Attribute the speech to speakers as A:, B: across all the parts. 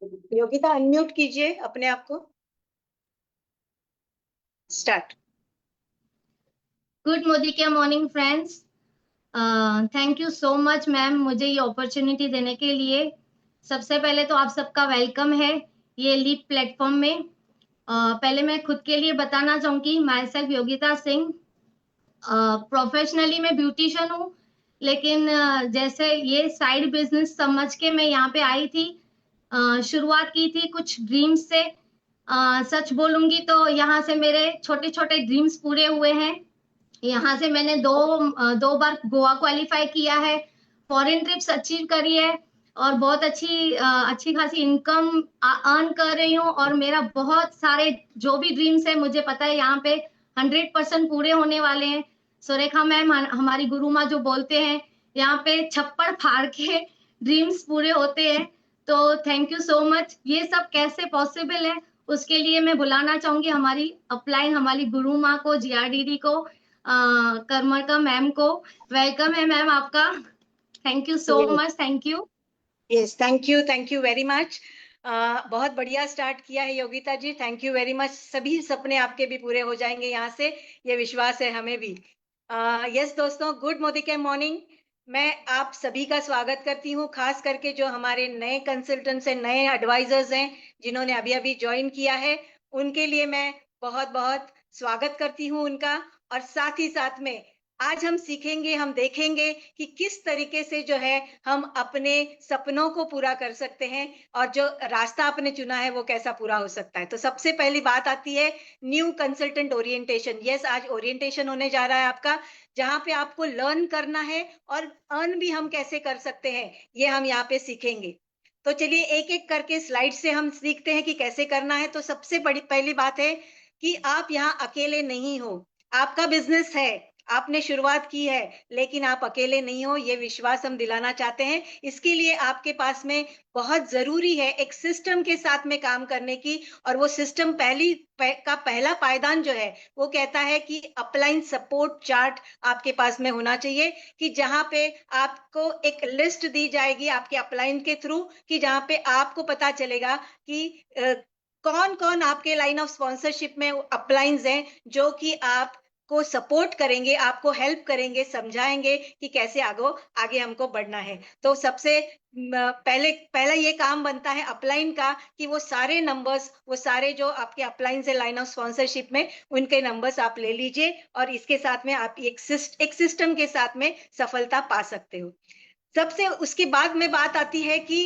A: Yogita unmute कीजिए अपने आप को। स्टार्ट।
B: गुड मोदी के morning friends. Thank you so much ma'am, मुझे ये अपॉर्चुनिटी देने के लिए। सबसे पहले तो आप सबका वेलकम है ये लीप प्लेटफॉर्म में। पहले मैं खुद के लिए बताना चाहूंगी, my self Yogita Singh. Professionally मैं ब्यूटिशियन हूँ, लेकिन जैसे ये साइड बिजनेस समझ के मैं यहाँ पे आई थी। शुरुआत की थी कुछ ड्रीम्स से। सच बोलूंगी तो यहाँ से मेरे छोटे छोटे ड्रीम्स पूरे हुए हैं। यहाँ से मैंने दो बार गोवा क्वालिफाई किया है, फॉरेन ट्रिप्स अचीव करी है, और बहुत अच्छी खासी इनकम अर्न कर रही हूँ। और मेरा बहुत सारे जो भी ड्रीम्स है, मुझे पता है यहाँ पे 100% पूरे होने वाले हैं। सुरेखा मैम हमारी गुरु माँ जो बोलते हैं, यहाँ पे छप्पड़ फाड़ के ड्रीम्स पूरे होते हैं। तो थैंक यू सो मच। ये सब कैसे पॉसिबल है, उसके लिए मैं बुलाना चाहूंगी हमारी अपलाइन, हमारी गुरु माँ को, जीआरडीडी को, कर्मका मैम को। वेलकम है मैम आपका। Thank you so much. Thank you.
A: Yes, thank you very much. बहुत बढ़िया स्टार्ट किया है योगिता जी, थैंक यू वेरी मच। सभी सपने आपके भी पूरे हो जाएंगे यहाँ से, ये विश्वास है हमें भी। यस दोस्तों, गुड मोदी के मॉर्निंग। मैं आप सभी का स्वागत करती हूँ, खास करके जो हमारे नए कंसल्टेंट्स हैं, नए एडवाइजर्स हैं, जिन्होंने अभी अभी ज्वाइन किया है, उनके लिए मैं बहुत बहुत स्वागत करती हूँ उनका। और साथ ही साथ में आज हम सीखेंगे, हम देखेंगे कि किस तरीके से जो है हम अपने सपनों को पूरा कर सकते हैं, और जो रास्ता आपने चुना है वो कैसा पूरा हो सकता है। तो सबसे पहली बात आती है न्यू कंसल्टेंट ओरिएंटेशन। यस, आज ओरिएंटेशन होने जा रहा है आपका, जहां पे आपको लर्न करना है और अर्न भी हम कैसे कर सकते हैं, ये हम यहाँ पे सीखेंगे। तो चलिए एक एक करके स्लाइड से हम सीखते हैं कि कैसे करना है। तो सबसे बड़ी पहली बात है कि आप यहाँ अकेले नहीं हो। आपका बिजनेस है, आपने शुरुआत की है, लेकिन आप अकेले नहीं हो, ये विश्वास हम दिलाना चाहते हैं। इसके लिए आपके पास में बहुत जरूरी है एक सिस्टम के साथ में काम करने की। और वो सिस्टम का पहला पायदान जो है वो कहता है कि अपलाइन सपोर्ट चार्ट आपके पास में होना चाहिए, कि जहां पे आपको एक लिस्ट दी जाएगी आपके अपलाइन के थ्रू, कि जहां पे आपको पता चलेगा कि कौन कौन आपके लाइन ऑफ स्पॉन्सरशिप में अपलाइंस हैं, जो कि आप को सपोर्ट करेंगे, आपको हेल्प करेंगे, समझाएंगे कि कैसे आगे हमको बढ़ना है। तो सबसे पहला ये काम बनता है अपलाइन का, कि वो सारे नंबर्स, वो सारे जो आपके अपलाइन से लाइन ऑफ स्पॉन्सरशिप में, उनके नंबर्स आप ले लीजिए, और इसके साथ में आप एक सिस्टम के साथ में सफलता पा सकते हो। सबसे उसके बाद में बात आती है कि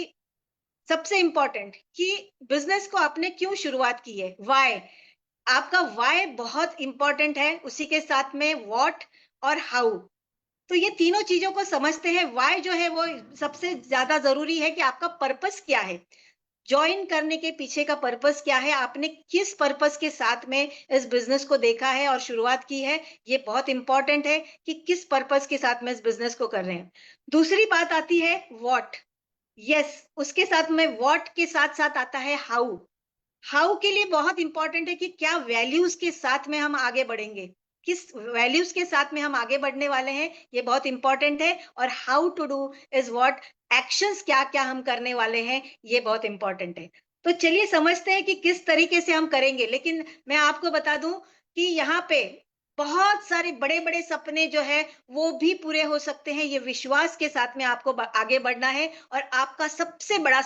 A: सबसे इंपॉर्टेंट, कि बिजनेस को आपने क्यों शुरुआत की है, व्हाई। आपका व्हाई बहुत इंपॉर्टेंट है, उसी के साथ में व्हाट और हाउ। तो ये तीनों चीजों को समझते हैं। व्हाई जो है वो सबसे ज्यादा जरूरी है, कि आपका पर्पस क्या है, ज्वाइन करने के पीछे का पर्पस क्या है, आपने किस पर्पस के साथ में इस बिजनेस को देखा है और शुरुआत की है। ये बहुत इंपॉर्टेंट है कि किस पर्पस के साथ में इस बिजनेस को कर रहे हैं। दूसरी बात आती है व्हाट। यस, उसके साथ में व्हाट के साथ साथ आता है हाउ। हाउ के लिए बहुत इंपॉर्टेंट है कि क्या वैल्यूज के साथ में हम आगे बढ़ेंगे, किस वैल्यूज के साथ में हम आगे बढ़ने वाले हैं, ये बहुत इंपॉर्टेंट है। और how to do is what, actions क्या क्या हम करने वाले हैं, ये बहुत इंपॉर्टेंट है। तो चलिए समझते हैं कि किस तरीके से हम करेंगे। लेकिन मैं आपको बता दूं कि यहाँ पे बहुत सारे बड़े बड़े सपने जो है वो भी पूरे हो सकते हैं, ये विश्वास के साथ में आपको आगे बढ़ना है। और आपका सबसे बड़ा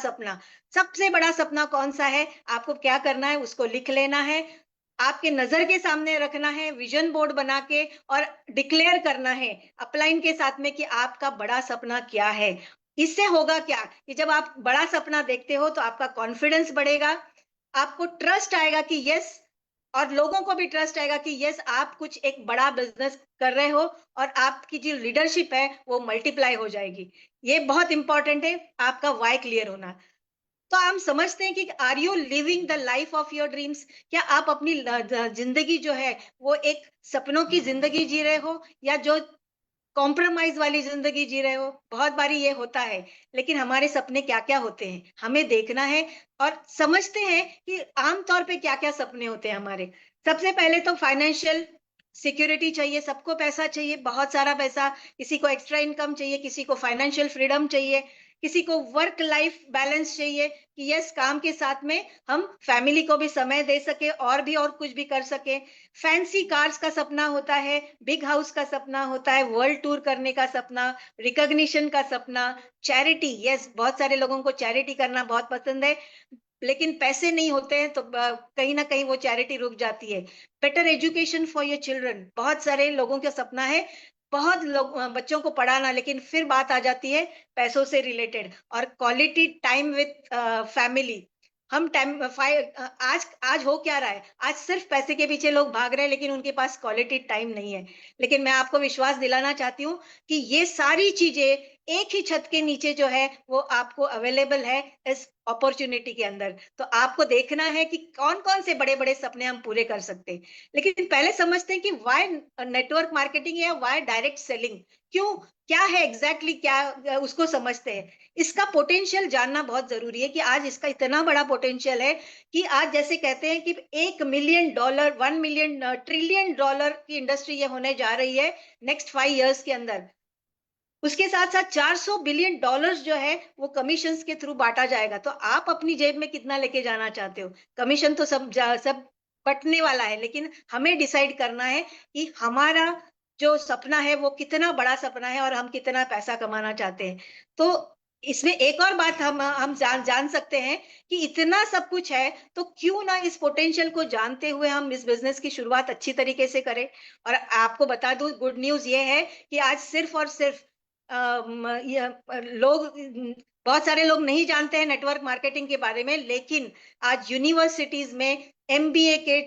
A: सपना कौन सा है, आपको क्या करना है, उसको लिख लेना है, आपके नजर के सामने रखना है, विजन बोर्ड बना के, और डिक्लेयर करना है अपलाइन के साथ में कि आपका बड़ा सपना क्या है। इससे होगा क्या कि जब आप बड़ा सपना देखते हो तो आपका कॉन्फिडेंस बढ़ेगा, आपको ट्रस्ट आएगा कि यस, और लोगों को भी ट्रस्ट आएगा कि यस आप कुछ एक बड़ा बिजनेस कर रहे हो, और आपकी जो लीडरशिप है वो मल्टीप्लाई हो जाएगी। ये बहुत इंपॉर्टेंट है, आपका वाई क्लियर होना। तो हम समझते हैं कि are you living the life of your dreams, क्या आप अपनी जिंदगी जो है वो एक सपनों की जिंदगी जी रहे हो, या जो कॉम्प्रोमाइज वाली जिंदगी जी रहे हो। बहुत बारी ये होता है, लेकिन हमारे सपने क्या क्या होते हैं हमें देखना है, और समझते हैं कि आमतौर पे क्या क्या सपने होते हैं हमारे। सबसे पहले तो फाइनेंशियल सिक्योरिटी चाहिए, सबको पैसा चाहिए, बहुत सारा पैसा, किसी को एक्स्ट्रा इनकम चाहिए, किसी को फाइनेंशियल फ्रीडम चाहिए, किसी को वर्क लाइफ बैलेंस चाहिए कि यस काम के साथ में हम फैमिली को भी समय दे सके और भी और कुछ भी कर सके। फैंसी कार्स का सपना होता है, बिग हाउस का सपना होता है, वर्ल्ड टूर करने का सपना, रिकॉग्निशन का सपना, चैरिटी, यस बहुत सारे लोगों को चैरिटी करना बहुत पसंद है, लेकिन पैसे नहीं होते हैं तो कहीं ना कहीं वो चैरिटी रुक जाती है। Better education for your children, बहुत सारे लोगों का सपना है, बहुत लोग बच्चों को पढ़ाना, लेकिन फिर बात आ जाती है पैसों से रिलेटेड। और क्वालिटी टाइम विथ फैमिली, हम टाइम आज आज हो क्या रहा है, आज सिर्फ पैसे के पीछे लोग भाग रहे हैं, लेकिन उनके पास क्वालिटी टाइम नहीं है। लेकिन मैं आपको विश्वास दिलाना चाहती हूँ कि ये सारी चीजें एक ही छत के नीचे जो है वो आपको अवेलेबल है इस अपॉर्चुनिटी के अंदर। तो आपको देखना है कि कौन कौन से बड़े बड़े सपने हम पूरे कर सकते हैं। लेकिन पहले समझते हैं कि व्हाई नेटवर्क मार्केटिंग या व्हाई डायरेक्ट सेलिंग, क्यों, क्या है एग्जैक्टली क्या, उसको समझते हैं। इसका पोटेंशियल जानना बहुत जरूरी है कि आज इसका इतना बड़ा पोटेंशियल है कि आज जैसे कहते हैं कि $1 मिलियन, $1 मिलियन ट्रिलियन की इंडस्ट्री ये होने जा रही है नेक्स्ट 5 इयर्स के अंदर। उसके साथ साथ $400 बिलियन जो है वो कमीशंस के थ्रू बांटा जाएगा। तो आप अपनी जेब में कितना लेके जाना चाहते हो? कमीशन तो सब बंटने वाला है, लेकिन हमें डिसाइड करना है कि हमारा जो सपना है वो कितना बड़ा सपना है और हम कितना पैसा कमाना चाहते हैं। तो इसमें एक और बात हम जान सकते हैं कि इतना सब कुछ है, तो क्यों ना इस पोटेंशियल को जानते हुए हम इस बिजनेस की शुरुआत अच्छी तरीके से करें। और आपको बता दूं, गुड न्यूज ये है कि आज सिर्फ और सिर्फ लोग, बहुत सारे लोग नहीं जानते हैं नेटवर्क मार्केटिंग के बारे में, लेकिन आज यूनिवर्सिटीज में एमबीए के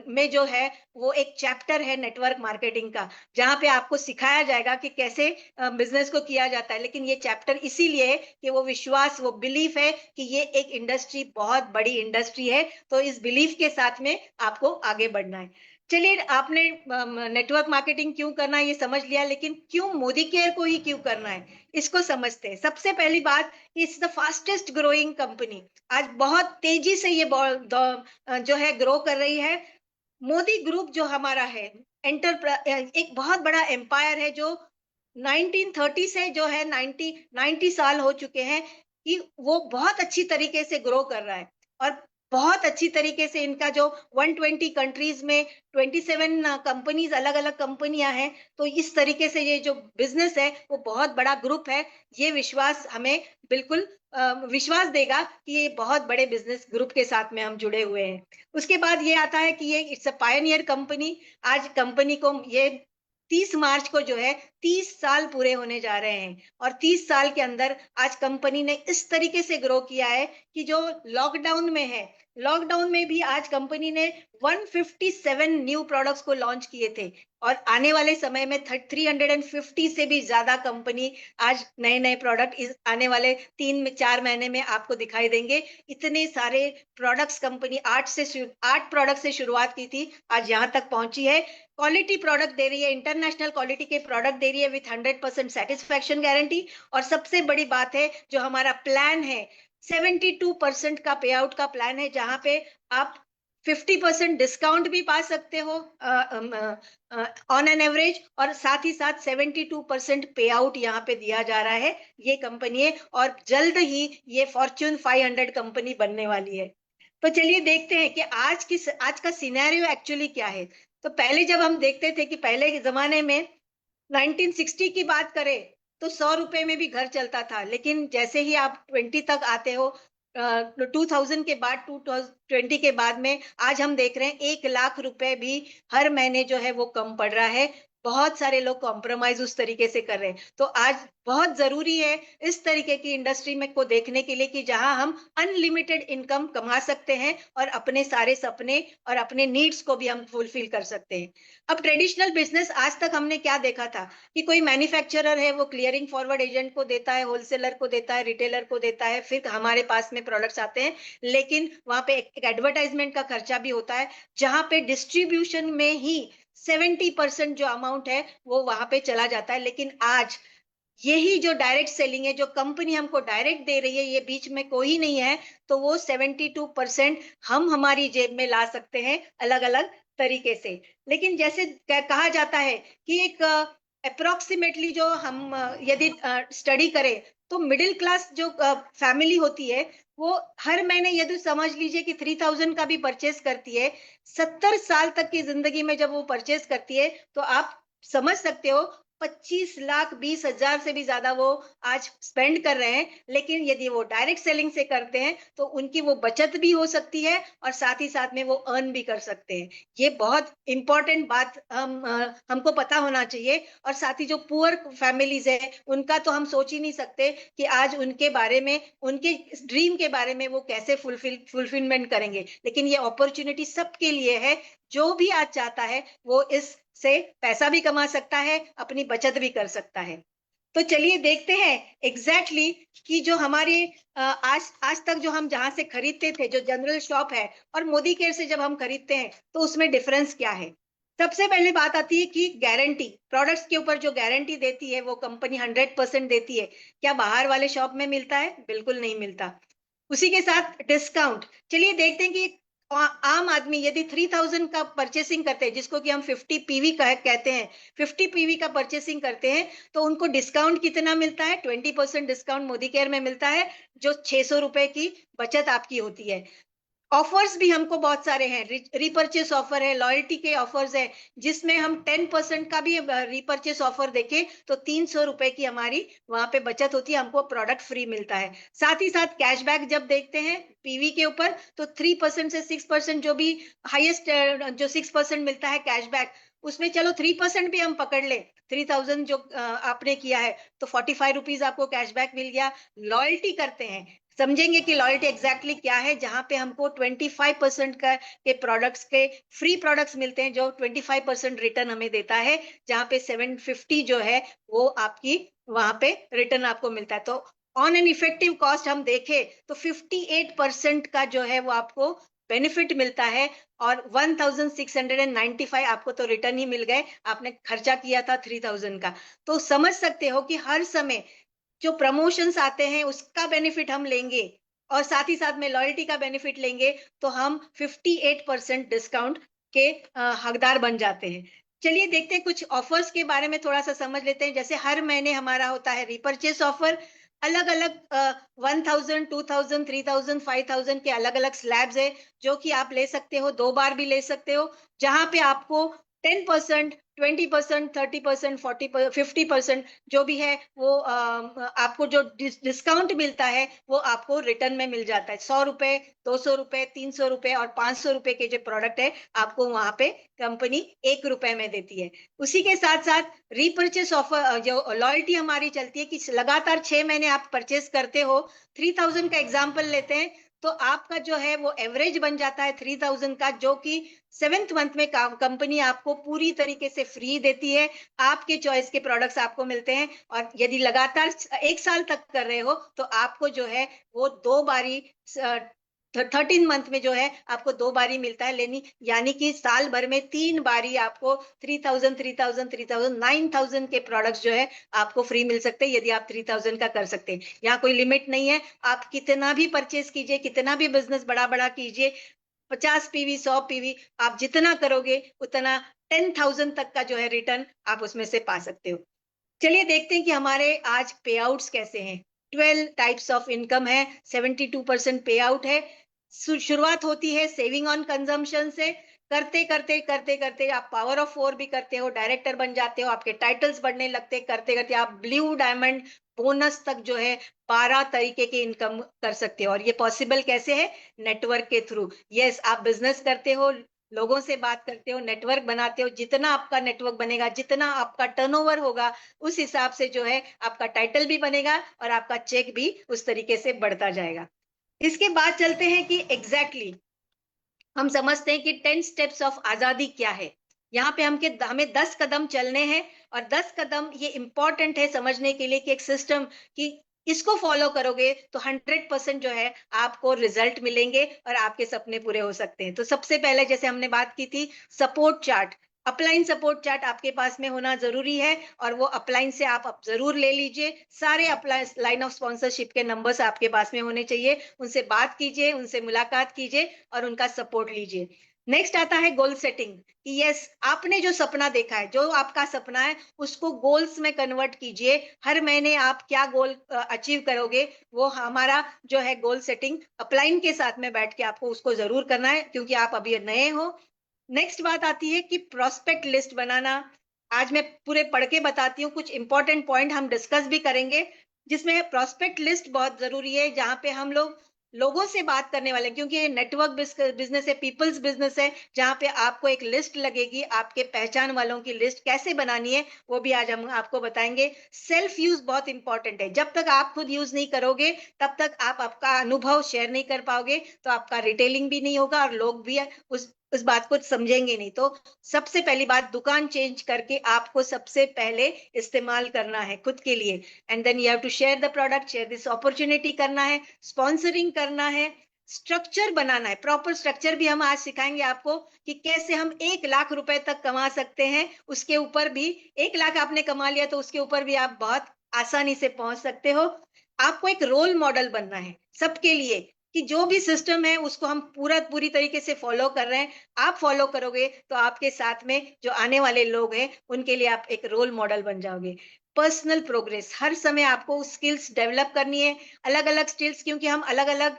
A: में जो है वो एक चैप्टर है नेटवर्क मार्केटिंग का, जहां पे आपको सिखाया जाएगा कि कैसे बिजनेस को किया जाता है। लेकिन ये चैप्टर इसीलिए है कि वो विश्वास, वो बिलीफ है कि ये एक इंडस्ट्री बहुत बड़ी इंडस्ट्री है, तो इस बिलीफ के साथ में आपको आगे बढ़ना है। चलिए, आपने नेटवर्क मार्केटिंग क्यों करना है ये समझ लिया, लेकिन क्यों मोदी केयर को ही क्यों करना है इसको समझते हैं। सबसे पहली बात, it's the fastest growing company, आज बहुत तेजी से ये जो है ग्रो कर रही है। मोदी ग्रुप जो हमारा है, एक बहुत बड़ा एम्पायर है जो 1930 से जो है 90 साल हो चुके हैं कि वो बहुत अच्छी तरीके से ग्रो कर रहा है। और बहुत अच्छी तरीके से इनका जो 120 कंट्रीज में 27 कंपनीज, अलग अलग कंपनियां हैं। तो इस तरीके से ये जो बिजनेस है वो बहुत बड़ा ग्रुप है। ये विश्वास हमें बिल्कुल विश्वास देगा कि ये बहुत बड़े बिजनेस ग्रुप के साथ में हम जुड़े हुए हैं। उसके बाद ये आता है कि ये इट्स अ पायनियर कंपनी। आज कंपनी को ये 30 मार्च को जो है 30 साल पूरे होने जा रहे हैं, और 30 साल के अंदर आज कंपनी ने इस तरीके से ग्रो किया है कि जो लॉकडाउन में है, लॉकडाउन में भी आज कंपनी ने 157 न्यू प्रोडक्ट्स को लॉन्च किए थे। और आने वाले समय में 350 से भी ज्यादा कंपनी आज नए नए प्रोडक्ट इस आने वाले 3-4 महीने में आपको दिखाई देंगे। इतने सारे प्रोडक्ट्स कंपनी 8 प्रोडक्ट से शुरुआत की थी, आज यहाँ तक पहुंची है। क्वालिटी प्रोडक्ट दे रही है, इंटरनेशनल क्वालिटी के प्रोडक्ट दे रही है विथ 100% सेटिस्फैक्शन गारंटी। और सबसे बड़ी बात है, जो हमारा प्लान है 72% का पे आउट का प्लान है, जहां पे आप 50% डिस्काउंट भी पा सकते हो ऑन एन एवरेज, और साथ ही साथ 72% पे आउट यहाँ पे दिया जा रहा है। ये कंपनी है और जल्द ही ये फॉर्च्यून 500 कंपनी बनने वाली है। तो चलिए देखते हैं कि आज का सिनेरियो एक्चुअली क्या है। तो पहले जब हम देखते थे कि पहले के जमाने में 1960 की बात करें तो 100 रुपए में भी घर चलता था, लेकिन जैसे ही आप 20 तक आते हो, 2000 के बाद, 2020 के बाद में आज हम देख रहे हैं 1 लाख रुपए भी हर महीने जो है वो कम पड़ रहा है। बहुत सारे लोग कॉम्प्रोमाइज उस तरीके से कर रहे हैं। तो आज बहुत जरूरी है इस तरीके की इंडस्ट्री में को देखने के लिए कि जहां हम अनलिमिटेड इनकम कमा सकते हैं और अपने सारे सपने और अपने नीड्स को भी हम फुलफिल कर सकते हैं। अब ट्रेडिशनल बिजनेस, आज तक हमने क्या देखा था कि कोई मैन्युफैक्चरर है, वो क्लियरिंग फॉरवर्ड एजेंट को देता है, होलसेलर को देता है, रिटेलर को देता है, फिर हमारे पास में प्रोडक्ट्स आते हैं। लेकिन वहां पे एक एडवर्टाइजमेंट का खर्चा भी होता है, जहां पे डिस्ट्रीब्यूशन में ही 70% जो अमाउंट है वो वहां पे चला जाता है। लेकिन आज यही जो डायरेक्ट सेलिंग है, जो कंपनी हमको डायरेक्ट दे रही है, ये बीच में कोई नहीं है, तो वो 72% हम हमारी जेब में ला सकते हैं अलग अलग तरीके से। लेकिन जैसे कहा जाता है कि एक अप्रोक्सीमेटली जो हम यदि स्टडी करें तो मिडिल क्लास जो फैमिली होती है वो हर महीने यदि समझ लीजिए कि 3000 का भी परचेस करती है, 70 साल तक की जिंदगी में जब वो परचेस करती है तो आप समझ सकते हो 25,20,000 से भी ज्यादा वो आज स्पेंड कर रहे हैं। लेकिन यदि वो डायरेक्ट सेलिंग से करते हैं तो उनकी वो बचत भी हो सकती है और साथ ही साथ में वो अर्न भी कर सकते हैं। ये बहुत इंपॉर्टेंट बात हमको पता होना चाहिए। और साथ ही जो पुअर फैमिलीज है उनका तो हम सोच ही नहीं सकते कि आज उनके बारे में, उनके ड्रीम के बारे में वो कैसे फुलफिलमेंट करेंगे। लेकिन ये अपॉर्चुनिटी सबके लिए है। जो भी आज चाहता है वो इससे पैसा भी कमा सकता है, अपनी बचत भी कर सकता है। तो चलिए देखते हैं एग्जैक्टली कि जो हमारे आज तक जो हम जहां से खरीदते थे, जो जनरल शॉप है और मोदी केयर से जब हम खरीदते हैं तो उसमें डिफरेंस क्या है। सबसे पहले बात आती है कि गारंटी, प्रोडक्ट्स के ऊपर जो गारंटी देती है वो कंपनी 100% देती है। क्या बाहर वाले शॉप में मिलता है? बिल्कुल नहीं मिलता। उसी के साथ डिस्काउंट। चलिए देखते हैं कि आम आदमी यदि 3000 का परचेसिंग करते हैं, जिसको कि हम 50 पीवी कहते हैं, 50 पीवी का परचेसिंग करते हैं तो उनको डिस्काउंट कितना मिलता है? 20% डिस्काउंट मोदी केयर में मिलता है, जो 600 रुपए की बचत आपकी होती है। ऑफर्स भी हमको बहुत सारे हैं, रिपर्चेस ऑफर है, लॉयल्टी के ऑफर्स है, जिसमें हम 10% का भी रिपर्चेस ऑफर देखें तो 300 रुपए की हमारी वहां पे बचत होती है, हमको प्रोडक्ट फ्री मिलता है। साथ ही साथ कैशबैक जब देखते हैं पीवी के ऊपर तो 3% से 6% जो भी हाईएस्ट जो 6% मिलता है कैशबैक, उसमें चलो 3% भी हम पकड़ ले, 3000 जो आपने किया है तो 45 रुपीज आपको कैशबैक मिल गया। लॉयल्टी करते हैं, समझेंगे कि लॉयल्टी एग्जैक्टली क्या है, जहां पे हमको 25% का के प्रोडक्ट्स के फ्री प्रोडक्ट्स मिलते हैं, जो 25% रिटर्न हमें देता है, जहां पे 750 जो है वो आपकी वहां पे रिटर्न आपको मिलता है। तो ऑन एन इफेक्टिव कॉस्ट हम देखें तो 58% का जो है वो आपको बेनिफिट मिलता है और 1695 आपको तो रिटर्न ही मिल गए, आपने खर्चा किया था 3000 का। तो समझ सकते हो कि हर समय जो प्रमोशंस आते हैं उसका बेनिफिट हम लेंगे और साथ ही साथ में लॉयल्टी का बेनिफिट लेंगे तो हम 58% डिस्काउंट के हकदार बन जाते हैं। चलिए देखते हैं कुछ ऑफर्स के बारे में थोड़ा सा समझ लेते हैं। जैसे हर महीने हमारा होता है रिपर्चेस ऑफर, अलग अलग 1000, 2000, 3000, 5000 के अलग अलग स्लैब्स है, जो कि आप ले सकते हो, 2 बार भी ले सकते हो, जहां पे आपको 10%, 20%, 30%, 40%, 50% जो भी है वो आपको जो डिस्काउंट मिलता है वो आपको रिटर्न में मिल जाता है। 100 रुपए, 200 रुपए, 300 रुपए और 500 रुपए के जो प्रोडक्ट है आपको वहां पे कंपनी 1 रुपए में देती है। उसी के साथ साथ रिपर्चेस ऑफर, जो लॉयल्टी हमारी चलती है कि लगातार 6 महीने आप परचेस करते हो, 3000 का एग्जाम्पल लेते हैं तो आपका जो है वो एवरेज बन जाता है 3000 का, जो कि 7th मंथ में कंपनी आपको पूरी तरीके से फ्री देती है। आपके चॉइस के प्रोडक्ट्स आपको मिलते हैं और यदि लगातार 1 साल तक कर रहे हो तो आपको जो है वो 2 बारी 13 मंथ में जो है आपको 2 बारी मिलता है, लेनी यानी कि साल भर में 3 बारी आपको 3000, 3000, 3000, 9000 के प्रोडक्ट्स जो है आपको फ्री मिल सकते हैं, यदि आप 3000 का कर सकते हैं। यहाँ कोई लिमिट नहीं है, आप कितना भी परचेस कीजिए, कितना भी बिजनेस बड़ा बड़ा कीजिए, 50 पीवी, 100 पीवी, आप जितना करोगे उतना 10,000 तक का जो है रिटर्न आप उसमें से पा सकते हो। चलिए देखते हैं कि हमारे आज पे आउट्स कैसे हैं। 12 टाइप्स ऑफ इनकम है, 72% पे आउट है। शुरुआत होती है सेविंग ऑन कंजम्पशन से, करते करते करते करते आप पावर ऑफ 4 भी करते हो, डायरेक्टर बन जाते हो, आपके टाइटल्स बढ़ने लगते, करते करते आप ब्लू डायमंड बोनस तक जो है 12 तरीके की इनकम कर सकते हो। और ये पॉसिबल कैसे है? नेटवर्क के थ्रू। यस, आप बिजनेस करते हो, लोगों से बात करते हो, नेटवर्क बनाते हो, जितना आपका नेटवर्क बनेगा, जितना आपका टर्नओवर होगा, उस हिसाब से जो है आपका टाइटल भी बनेगा और आपका चेक भी उस तरीके से बढ़ता जाएगा। इसके बाद चलते हैं कि एग्जैक्टली हम समझते हैं कि 10 स्टेप्स ऑफ आजादी क्या है। यहाँ पे हमें 10 कदम चलने हैं और 10 कदम ये इंपॉर्टेंट है समझने के लिए कि एक सिस्टम कि इसको फॉलो करोगे तो 100% जो है आपको रिजल्ट मिलेंगे और आपके सपने पूरे हो सकते हैं। तो सबसे पहले जैसे हमने बात की थी, support chart, upline support chart आपके पास में होना जरूरी है और वो अपलाइन से आप जरूर ले लीजिए। सारे अपलाइन लाइन ऑफ स्पॉन्सरशिप के नंबर्स आपके पास में होने चाहिए, उनसे बात कीजिए, उनसे मुलाकात कीजिए और उनका सपोर्ट लीजिए। नेक्स्ट आता है गोल सेटिंग कि यस, आपने जो सपना देखा है, जो आपका सपना है, उसको गोल्स में कन्वर्ट कीजिए। हर महीने आप क्या गोल अचीव करोगे, वो हमारा जो है गोल सेटिंग अपलाइन के साथ में बैठ के आपको उसको जरूर करना है, क्योंकि आप अभी नए हो। नेक्स्ट बात आती है कि प्रोस्पेक्ट लिस्ट बनाना। आज मैं पूरे पढ़ के बताती हूँ, कुछ इंपॉर्टेंट पॉइंट हम डिस्कस भी करेंगे, जिसमें प्रोस्पेक्ट लिस्ट बहुत जरूरी है, जहां पे हम लोग लोगों से बात करने वाले हैं, क्योंकि ये नेटवर्क बिजनेस है, पीपल्स बिजनेस है, जहां पे आपको एक लिस्ट लगेगी, आपके पहचान वालों की लिस्ट कैसे बनानी है वो भी आज हम आपको बताएंगे। सेल्फ यूज बहुत इंपॉर्टेंट है, जब तक आप खुद यूज नहीं करोगे तब तक आप आपका अनुभव शेयर नहीं कर पाओगे, तो आपका रिटेलिंग भी नहीं होगा और लोग भी उस बात को समझेंगे नहीं। तो सबसे पहली बात, दुकान चेंज करके आपको सबसे पहले इस्तेमाल करना है खुद के लिए, and then you have to share the product, share this opportunity करना है, स्पॉन्सरिंग करना है, स्ट्रक्चर बनाना है, प्रॉपर स्ट्रक्चर भी हम आज सिखाएंगे आपको कि कैसे हम 1 लाख रुपए तक कमा सकते हैं। उसके ऊपर भी 1 लाख आपने कमा लिया तो उसके ऊपर भी आप बहुत आसानी से पहुंच सकते हो। आपको एक रोल मॉडल बनना है सबके लिए, कि जो भी सिस्टम है उसको हम पूरी तरीके से फॉलो कर रहे हैं। आप फॉलो करोगे तो आपके साथ में जो आने वाले लोग हैं उनके लिए आप एक रोल मॉडल बन जाओगे। पर्सनल प्रोग्रेस, हर समय आपको स्किल्स डेवलप करनी है, अलग अलग स्किल्स, क्योंकि हम अलग अलग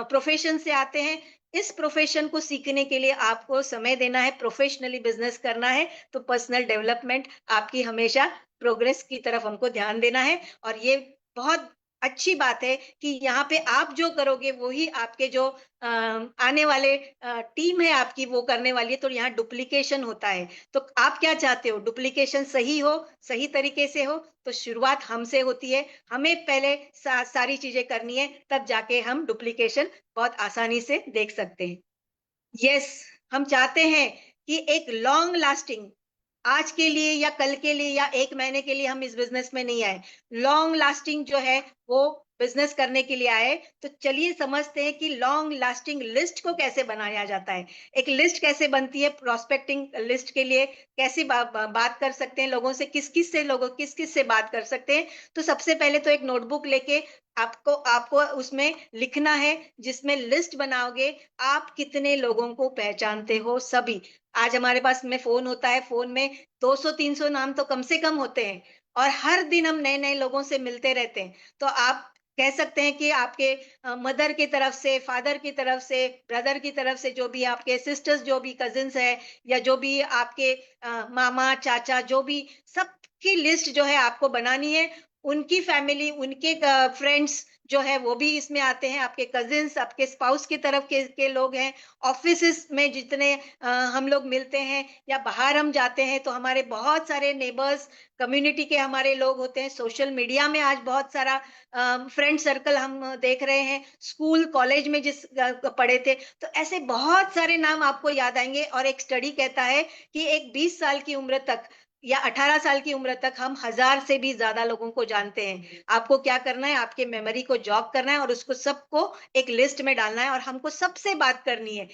A: प्रोफेशन से आते हैं। इस प्रोफेशन को सीखने के लिए आपको समय देना है, प्रोफेशनली बिजनेस करना है, तो पर्सनल डेवलपमेंट आपकी हमेशा प्रोग्रेस की तरफ हमको ध्यान देना है। और ये बहुत अच्छी बात है कि यहाँ पे आप जो करोगे वही आपके जो आने वाले टीम है आपकी वो करने वाली है, तो यहाँ डुप्लीकेशन होता है। तो आप क्या चाहते हो, डुप्लीकेशन सही हो, सही तरीके से हो, तो शुरुआत हमसे होती है, हमें पहले सारी चीजें करनी है, तब जाके हम डुप्लीकेशन बहुत आसानी से देख सकते हैं। यस, हम चाहते हैं कि एक लॉन्ग लास्टिंग, आज के लिए या कल के लिए या 1 महीने के लिए हम इस बिजनेस में नहीं आए, लॉन्ग लास्टिंग जो है वो बिजनेस करने के लिए आए। तो चलिए समझते हैं कि लॉन्ग लास्टिंग लिस्ट को कैसे बनाया जाता है। एक लिस्ट कैसे बनती है, प्रोस्पेक्टिंग लिस्ट के लिए कैसे बात कर सकते हैं लोगों से, किस किस से बात कर सकते हैं। तो सबसे पहले तो एक नोटबुक लेके आपको आपको उसमें लिखना है, जिसमें लिस्ट बनाओगे आप कितने लोगों को पहचानते हो सभी। आज हमारे पास में फोन होता है, फोन में 200-300 नाम तो कम से कम होते हैं, और हर दिन हम नए नए लोगों से मिलते रहते हैं। तो आप कह सकते हैं कि आपके मदर की तरफ से, फादर की तरफ से, ब्रदर की तरफ से, जो भी आपके सिस्टर्स, जो भी कजिन्स है, या जो भी आपके मामा चाचा, जो भी, सबकी लिस्ट जो है आपको बनानी है। उनकी फैमिली, उनके फ्रेंड्स जो है वो भी इसमें आते हैं, आपके कजिन्स, आपके स्पाउस की तरफ के लोग हैं। ऑफिस में जितने हम लोग मिलते हैं या बाहर हम जाते हैं तो हमारे बहुत सारे नेबर्स, कम्युनिटी के हमारे लोग होते हैं। सोशल मीडिया में आज बहुत सारा फ्रेंड सर्कल हम देख रहे हैं, स्कूल कॉलेज में जिस पढ़े थे, तो ऐसे बहुत सारे नाम आपको याद आएंगे। और एक स्टडी कहता है कि एक 20 साल की उम्र तक या 18 साल की उम्र तक हम 1000 से भी ज्यादा लोगों को जानते हैं। आपको क्या करना है, आपके मेमोरी को जॉग करना है और उसको सबको एक लिस्ट में डालना है, और हमको सबसे बात करनी है।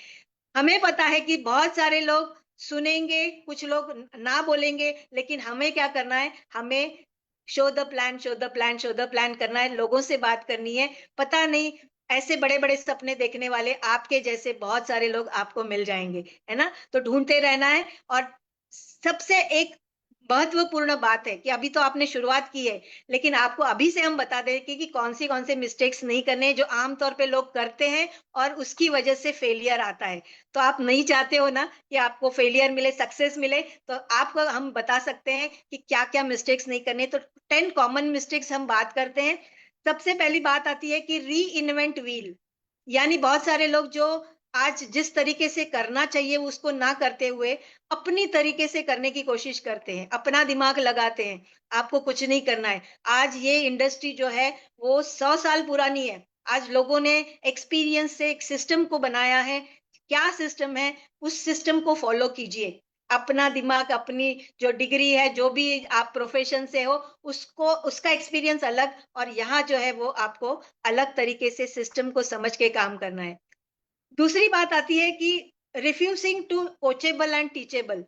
A: हमें पता है कि बहुत सारे लोग सुनेंगे, कुछ लोग ना बोलेंगे, लेकिन हमें क्या करना है, हमें show the plan, show the plan, show the plan करना है, लोगों से बात करनी है। पता नहीं, ऐसे बड़े बड़े सपने देखने वाले आपके जैसे बहुत सारे लोग आपको मिल जाएंगे, है ना। तो ढूंढते रहना है। और सबसे एक महत्वपूर्ण बात है कि अभी तो आपने शुरुआत की है, लेकिन आपको अभी से हम बता दें कि कौन से मिस्टेक्स नहीं करने हैं, जो आमतौर पे लोग करते हैं और उसकी वजह से फेलियर आता है। तो आप नहीं चाहते हो ना कि आपको फेलियर मिले, सक्सेस मिले, तो आपको हम बता सकते हैं कि क्या क्या मिस्टेक्स नहीं करने। तो 10 कॉमन मिस्टेक्स हम बात करते हैं। सबसे पहली बात आती है कि री इन्वेंट व्हील, यानी बहुत सारे लोग जो आज जिस तरीके से करना चाहिए उसको ना करते हुए अपनी तरीके से करने की कोशिश करते हैं, अपना दिमाग लगाते हैं। आपको कुछ नहीं करना है। आज ये इंडस्ट्री जो है वो 100 साल पुरानी है। आज लोगों ने एक्सपीरियंस से एक सिस्टम को बनाया है। क्या सिस्टम है, उस सिस्टम को फॉलो कीजिए। अपना दिमाग, अपनी जो डिग्री है, जो भी आप प्रोफेशन से हो, उसको, उसका एक्सपीरियंस अलग, और यहाँ जो है वो आपको अलग तरीके से सिस्टम को समझ के काम करना है। दूसरी बात आती है कि refusing to coachable and teachable.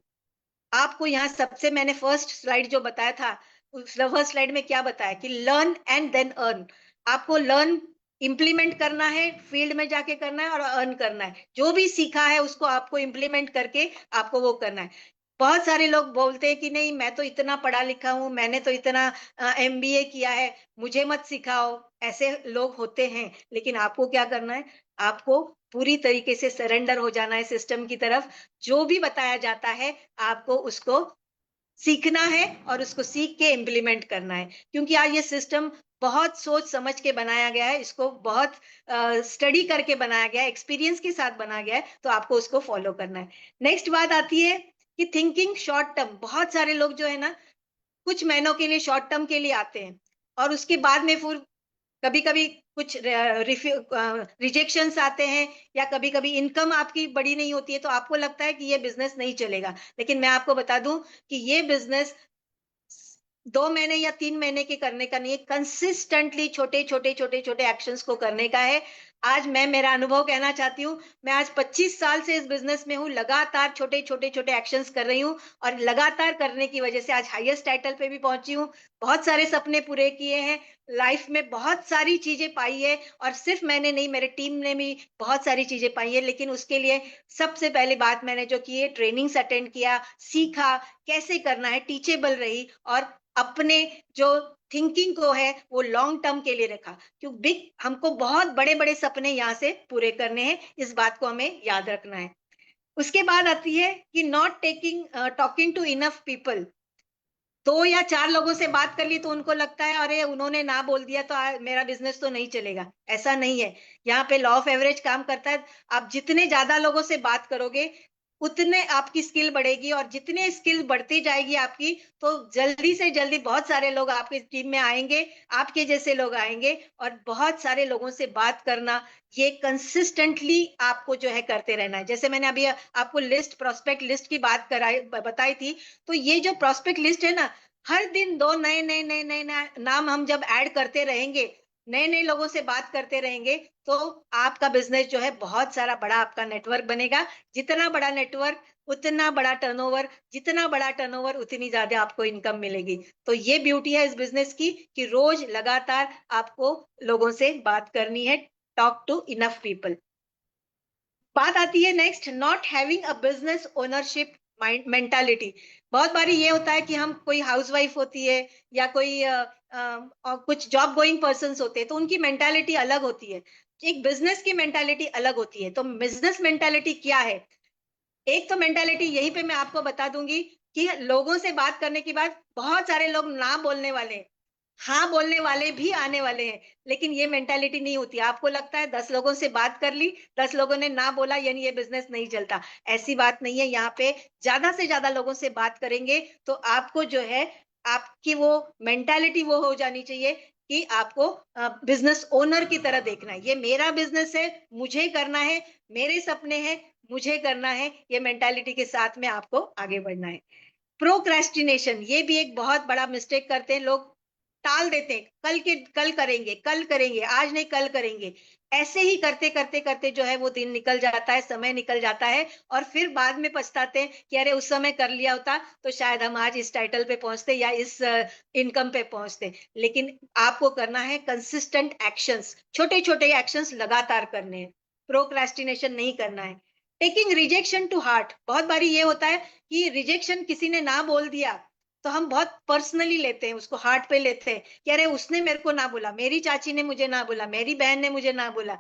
A: आपको यहाँ सबसे, मैंने फर्स्ट स्लाइड जो बताया था, उस फर्स्ट स्लाइड में क्या बताया कि लर्न एंड देन अर्न। आपको लर्न इम्प्लीमेंट करना है, फील्ड में जाके करना है और अर्न करना है। जो भी सीखा है उसको आपको इम्प्लीमेंट करके आपको वो करना है। बहुत सारे लोग बोलते हैं कि नहीं मैं तो इतना पढ़ा लिखा हूँ, मैंने तो इतना एमबीए किया है, मुझे मत सिखाओ। ऐसे लोग होते हैं, लेकिन आपको क्या करना है? आपको पूरी तरीके से सरेंडर हो जाना है सिस्टम की तरफ। जो भी बताया जाता है आपको उसको सीखना है और उसको सीख के इम्प्लीमेंट करना है, क्योंकि आज ये सिस्टम बहुत सोच समझ के बनाया गया है, इसको बहुत स्टडी करके बनाया गया है, एक्सपीरियंस के साथ बनाया गया है, तो आपको उसको फॉलो करना है। नेक्स्ट बात आती है कि थिंकिंग शॉर्ट टर्म। बहुत सारे लोग जो है ना, कुछ महीनों के लिए शॉर्ट टर्म के लिए आते हैं और उसके बाद में फिर कभी कभी कुछ रिजेक्शंस आते हैं, या कभी कभी इनकम आपकी बड़ी नहीं होती है, तो आपको लगता है कि ये बिजनेस नहीं चलेगा। लेकिन मैं आपको बता दूं कि ये बिजनेस 2 महीने या 3 महीने के करने का नहीं है, कंसिस्टेंटली छोटे छोटे छोटे छोटे एक्शंस को करने का है। आज मैं मेरा अनुभव कहना चाहती हूँ। मैं आज 25 साल से इस बिजनेस में हूँ, लगातार छोटे छोटे छोटे एक्शंस कर रही हूँ, और लगातार करने की वजह से आज हाईएस्ट टाइटल पे भी पहुंची हूँ। बहुत सारे सपने पूरे किए हैं, लाइफ में बहुत सारी चीजें पाई है, और सिर्फ मैंने नहीं, मेरे टीम ने भी बहुत सारी चीजें पाई है। लेकिन उसके लिए सबसे पहली बात मैंने जो की है, ट्रेनिंग्स अटेंड किया, सीखा कैसे करना है, टीचेबल रही, और अपने जो थिंकिंग को है वो लॉन्ग टर्म के लिए रखा। क्यों बिग, हमको बहुत बड़े बड़े सपने यहाँ से पूरे करने हैं, इस बात को हमें याद रखना है। उसके बाद आती है कि not taking talking to enough people. 2 या 4 लोगों से बात कर ली तो उनको लगता है अरे उन्होंने ना बोल दिया तो मेरा बिजनेस तो नहीं चलेगा। ऐसा नहीं है, यहाँ पे लॉ ऑफ एवरेज काम करता है। आप जितने ज्यादा लोगों से बात करोगे उतने आपकी स्किल बढ़ेगी, और जितने स्किल बढ़ती जाएगी आपकी, तो जल्दी से जल्दी बहुत सारे लोग आपकी टीम में आएंगे, आपके जैसे लोग आएंगे, और बहुत सारे लोगों से बात करना, ये कंसिस्टेंटली आपको जो है करते रहना है। जैसे मैंने अभी आपको लिस्ट, प्रोस्पेक्ट लिस्ट की बात कराई बताई थी, तो ये जो प्रोस्पेक्ट लिस्ट है ना, हर दिन 2 नए नए नाम हम जब ऐड करते रहेंगे, नए नए लोगों से बात करते रहेंगे, तो आपका बिजनेस जो है बहुत सारा बड़ा आपका नेटवर्क बनेगा। जितना बड़ा नेटवर्क उतना बड़ा टर्नओवर, जितना बड़ा टर्नओवर उतनी ज्यादा आपको इनकम मिलेगी। तो ये ब्यूटी है इस बिजनेस की कि रोज लगातार आपको लोगों से बात करनी है। Talk to enough people. बात आती है next, not having a business ownership mentality. बहुत बारी ये होता है कि हम, कोई हाउसवाइफ होती है या कोई और कुछ जॉब गोइंग पर्सन्स होते हैं, तो उनकी मेंटालिटी अलग होती है, एक बिजनेस की मेंटालिटी अलग होती है। तो बिजनेस मेंटालिटी क्या है? एक तो मेंटालिटी यहीं पे मैं आपको बता दूंगी कि लोगों से बात करने के बाद बहुत सारे लोग ना बोलने वाले हैं, हाँ बोलने वाले भी आने वाले हैं, लेकिन ये मेंटालिटी नहीं होती। आपको लगता है 10 लोगों से बात कर ली, 10 लोगों ने ना बोला यानी ये बिजनेस नहीं चलता। ऐसी बात नहीं है, यहाँ पे ज्यादा से ज्यादा लोगों से बात करेंगे तो आपको जो है, आपकी वो मेंटालिटी वो हो जानी चाहिए कि आपको बिजनेस ओनर की तरह देखना है। ये मेरा बिजनेस है, मुझे करना है, मेरे सपने हैं, मुझे करना है। ये मेंटालिटी के साथ में आपको आगे बढ़ना है। प्रोक्रेस्टिनेशन, ये भी एक बहुत बड़ा मिस्टेक करते हैं लोग, टाल देते हैं, कल करेंगे, कल करेंगे, आज नहीं कल करेंगे। ऐसे ही करते करते करते जो है वो दिन निकल जाता है, समय निकल जाता है, और फिर बाद में पछताते हैं कि अरे उस समय कर लिया होता तो शायद हम आज इस टाइटल पे पहुंचते या इस इनकम पे पहुंचते। लेकिन आपको करना है कंसिस्टेंट एक्शंस, छोटे छोटे एक्शंस लगातार करने हैं, प्रोक्रेस्टिनेशन नहीं करना है। टेकिंग रिजेक्शन टू हार्ट, बहुत बारी ये होता है कि रिजेक्शन, किसी ने ना बोल दिया तो हम बहुत पर्सनली लेते हैं, उसको हार्ट पे लेते हैं कि अरे उसने मेरे को ना बोला, मेरी चाची ने मुझे ना बोला, मेरी बहन ने मुझे ना बोला।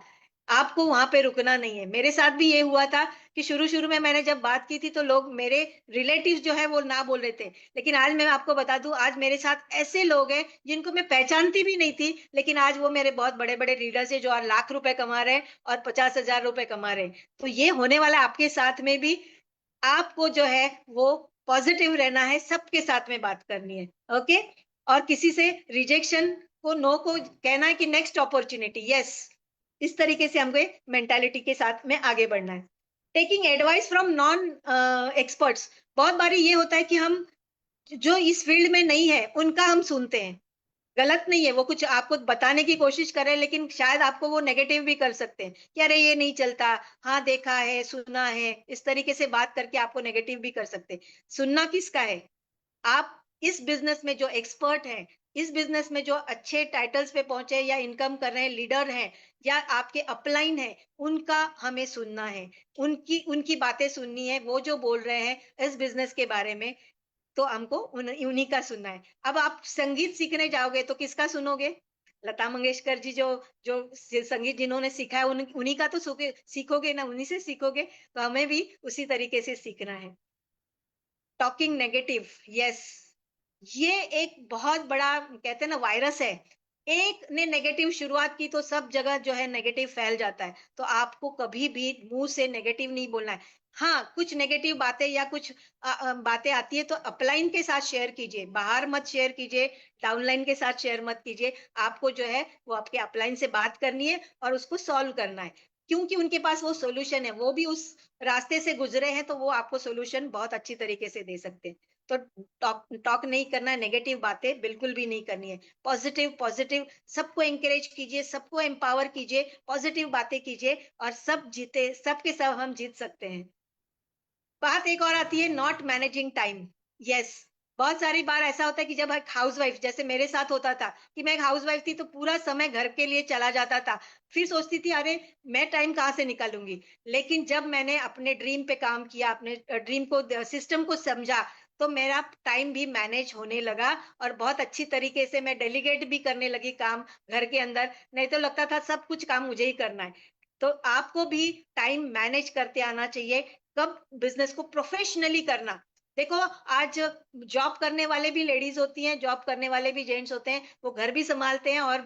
A: आपको वहां पे रुकना नहीं है। मेरे साथ भी ये हुआ था कि शुरू शुरू में मैंने जब बात की थी तो लोग, मेरे रिलेटिव्स जो है वो ना बोल रहे थे, लेकिन आज मैं आपको बता दूं, आज मेरे साथ ऐसे लोग हैं जिनको मैं पहचानती भी नहीं थी, लेकिन आज वो मेरे बहुत बड़े बड़े लीडर्स है जो आज लाख रुपए कमा रहे हैं और 50,000 रुपए कमा रहे हैं। तो ये होने वाला आपके साथ में भी। आपको जो है वो पॉजिटिव रहना है, सबके साथ में बात करनी है। ओके, और किसी से रिजेक्शन को, नो को कहना है कि नेक्स्ट अपॉर्चुनिटी, यस। इस तरीके से हमको मेंटालिटी के साथ में आगे बढ़ना है। Taking advice from non experts, बहुत बारी ये होता है कि हम जो इस फील्ड में नहीं है उनका हम सुनते हैं। गलत नहीं है, वो कुछ आपको बताने की कोशिश कर रहे हैं, लेकिन शायद आपको वो नेगेटिव भी कर सकते हैं कि अरे ये नहीं चलता, हाँ देखा है सुना है, इस तरीके से बात करके आपको नेगेटिव भी कर सकते हैं। सुनना किसका है? आप इस बिजनेस में जो एक्सपर्ट हैं, इस बिजनेस में जो अच्छे टाइटल्स पे पहुंचे या इनकम कर रहे हैं, लीडर हैं या आपके अपलाइन है, उनका हमें सुनना है, उनकी उनकी बातें सुननी है। वो जो बोल रहे हैं इस बिजनेस के बारे में, तो हमको उन्हीं का सुनना है। अब आप संगीत सीखने जाओगे तो किसका सुनोगे? लता मंगेशकर जी जो जो संगीत जिन्होंने सीखा है, उन्हीं का तो सीखोगे ना, उन्हीं से सीखोगे। तो हमें भी उसी तरीके से सीखना है। टॉकिंग नेगेटिव, यस, ये एक बहुत बड़ा कहते हैं ना वायरस है। एक ने नेगेटिव शुरुआत की तो सब जगह जो है नेगेटिव फैल जाता है। तो आपको कभी भी मुंह से नेगेटिव नहीं बोलना है। हाँ, कुछ नेगेटिव बातें या कुछ बातें आती है तो अपलाइन के साथ शेयर कीजिए, बाहर मत शेयर कीजिए, डाउनलाइन के साथ शेयर मत कीजिए। आपको जो है वो आपके अपलाइन से बात करनी है और उसको सॉल्व करना है, क्योंकि उनके पास वो सॉल्यूशन है, वो भी उस रास्ते से गुजरे हैं, तो वो आपको सॉल्यूशन बहुत अच्छी तरीके से दे सकते हैं। तो टॉक टॉक नहीं करना है, नेगेटिव बातें बिल्कुल भी नहीं करनी है। पॉजिटिव पॉजिटिव सबको एनकरेज कीजिए, सबको एम्पावर कीजिए, पॉजिटिव बातें कीजिए और सब जीते, सबके सब हम जीत सकते हैं। बात एक और आती है नॉट मैनेजिंग टाइम। यस, बहुत सारी बार ऐसा होता है कि जब एक हाउसवाइफ, जैसे मेरे साथ होता था कि मैं एक हाउसवाइफ थी तो पूरा समय घर के लिए चला जाता था। फिर सोचती थी अरे मैं टाइम कहाँ से निकालूंगी। लेकिन जब मैंने अपने ड्रीम पे काम किया, अपने ड्रीम को, सिस्टम को समझा, तो मेरा टाइम भी मैनेज होने लगा और बहुत अच्छी तरीके से मैं डेलीगेट भी करने लगी काम घर के अंदर। नहीं तो लगता था सब कुछ काम मुझे ही करना है। तो आपको भी टाइम मैनेज करते आना चाहिए। कब बिजनेस को प्रोफेशनली करना। देखो, आज जॉब करने वाले भी लेडीज होती हैं, जॉब करने वाले भी जेंट्स होते हैं, वो घर भी संभालते हैं और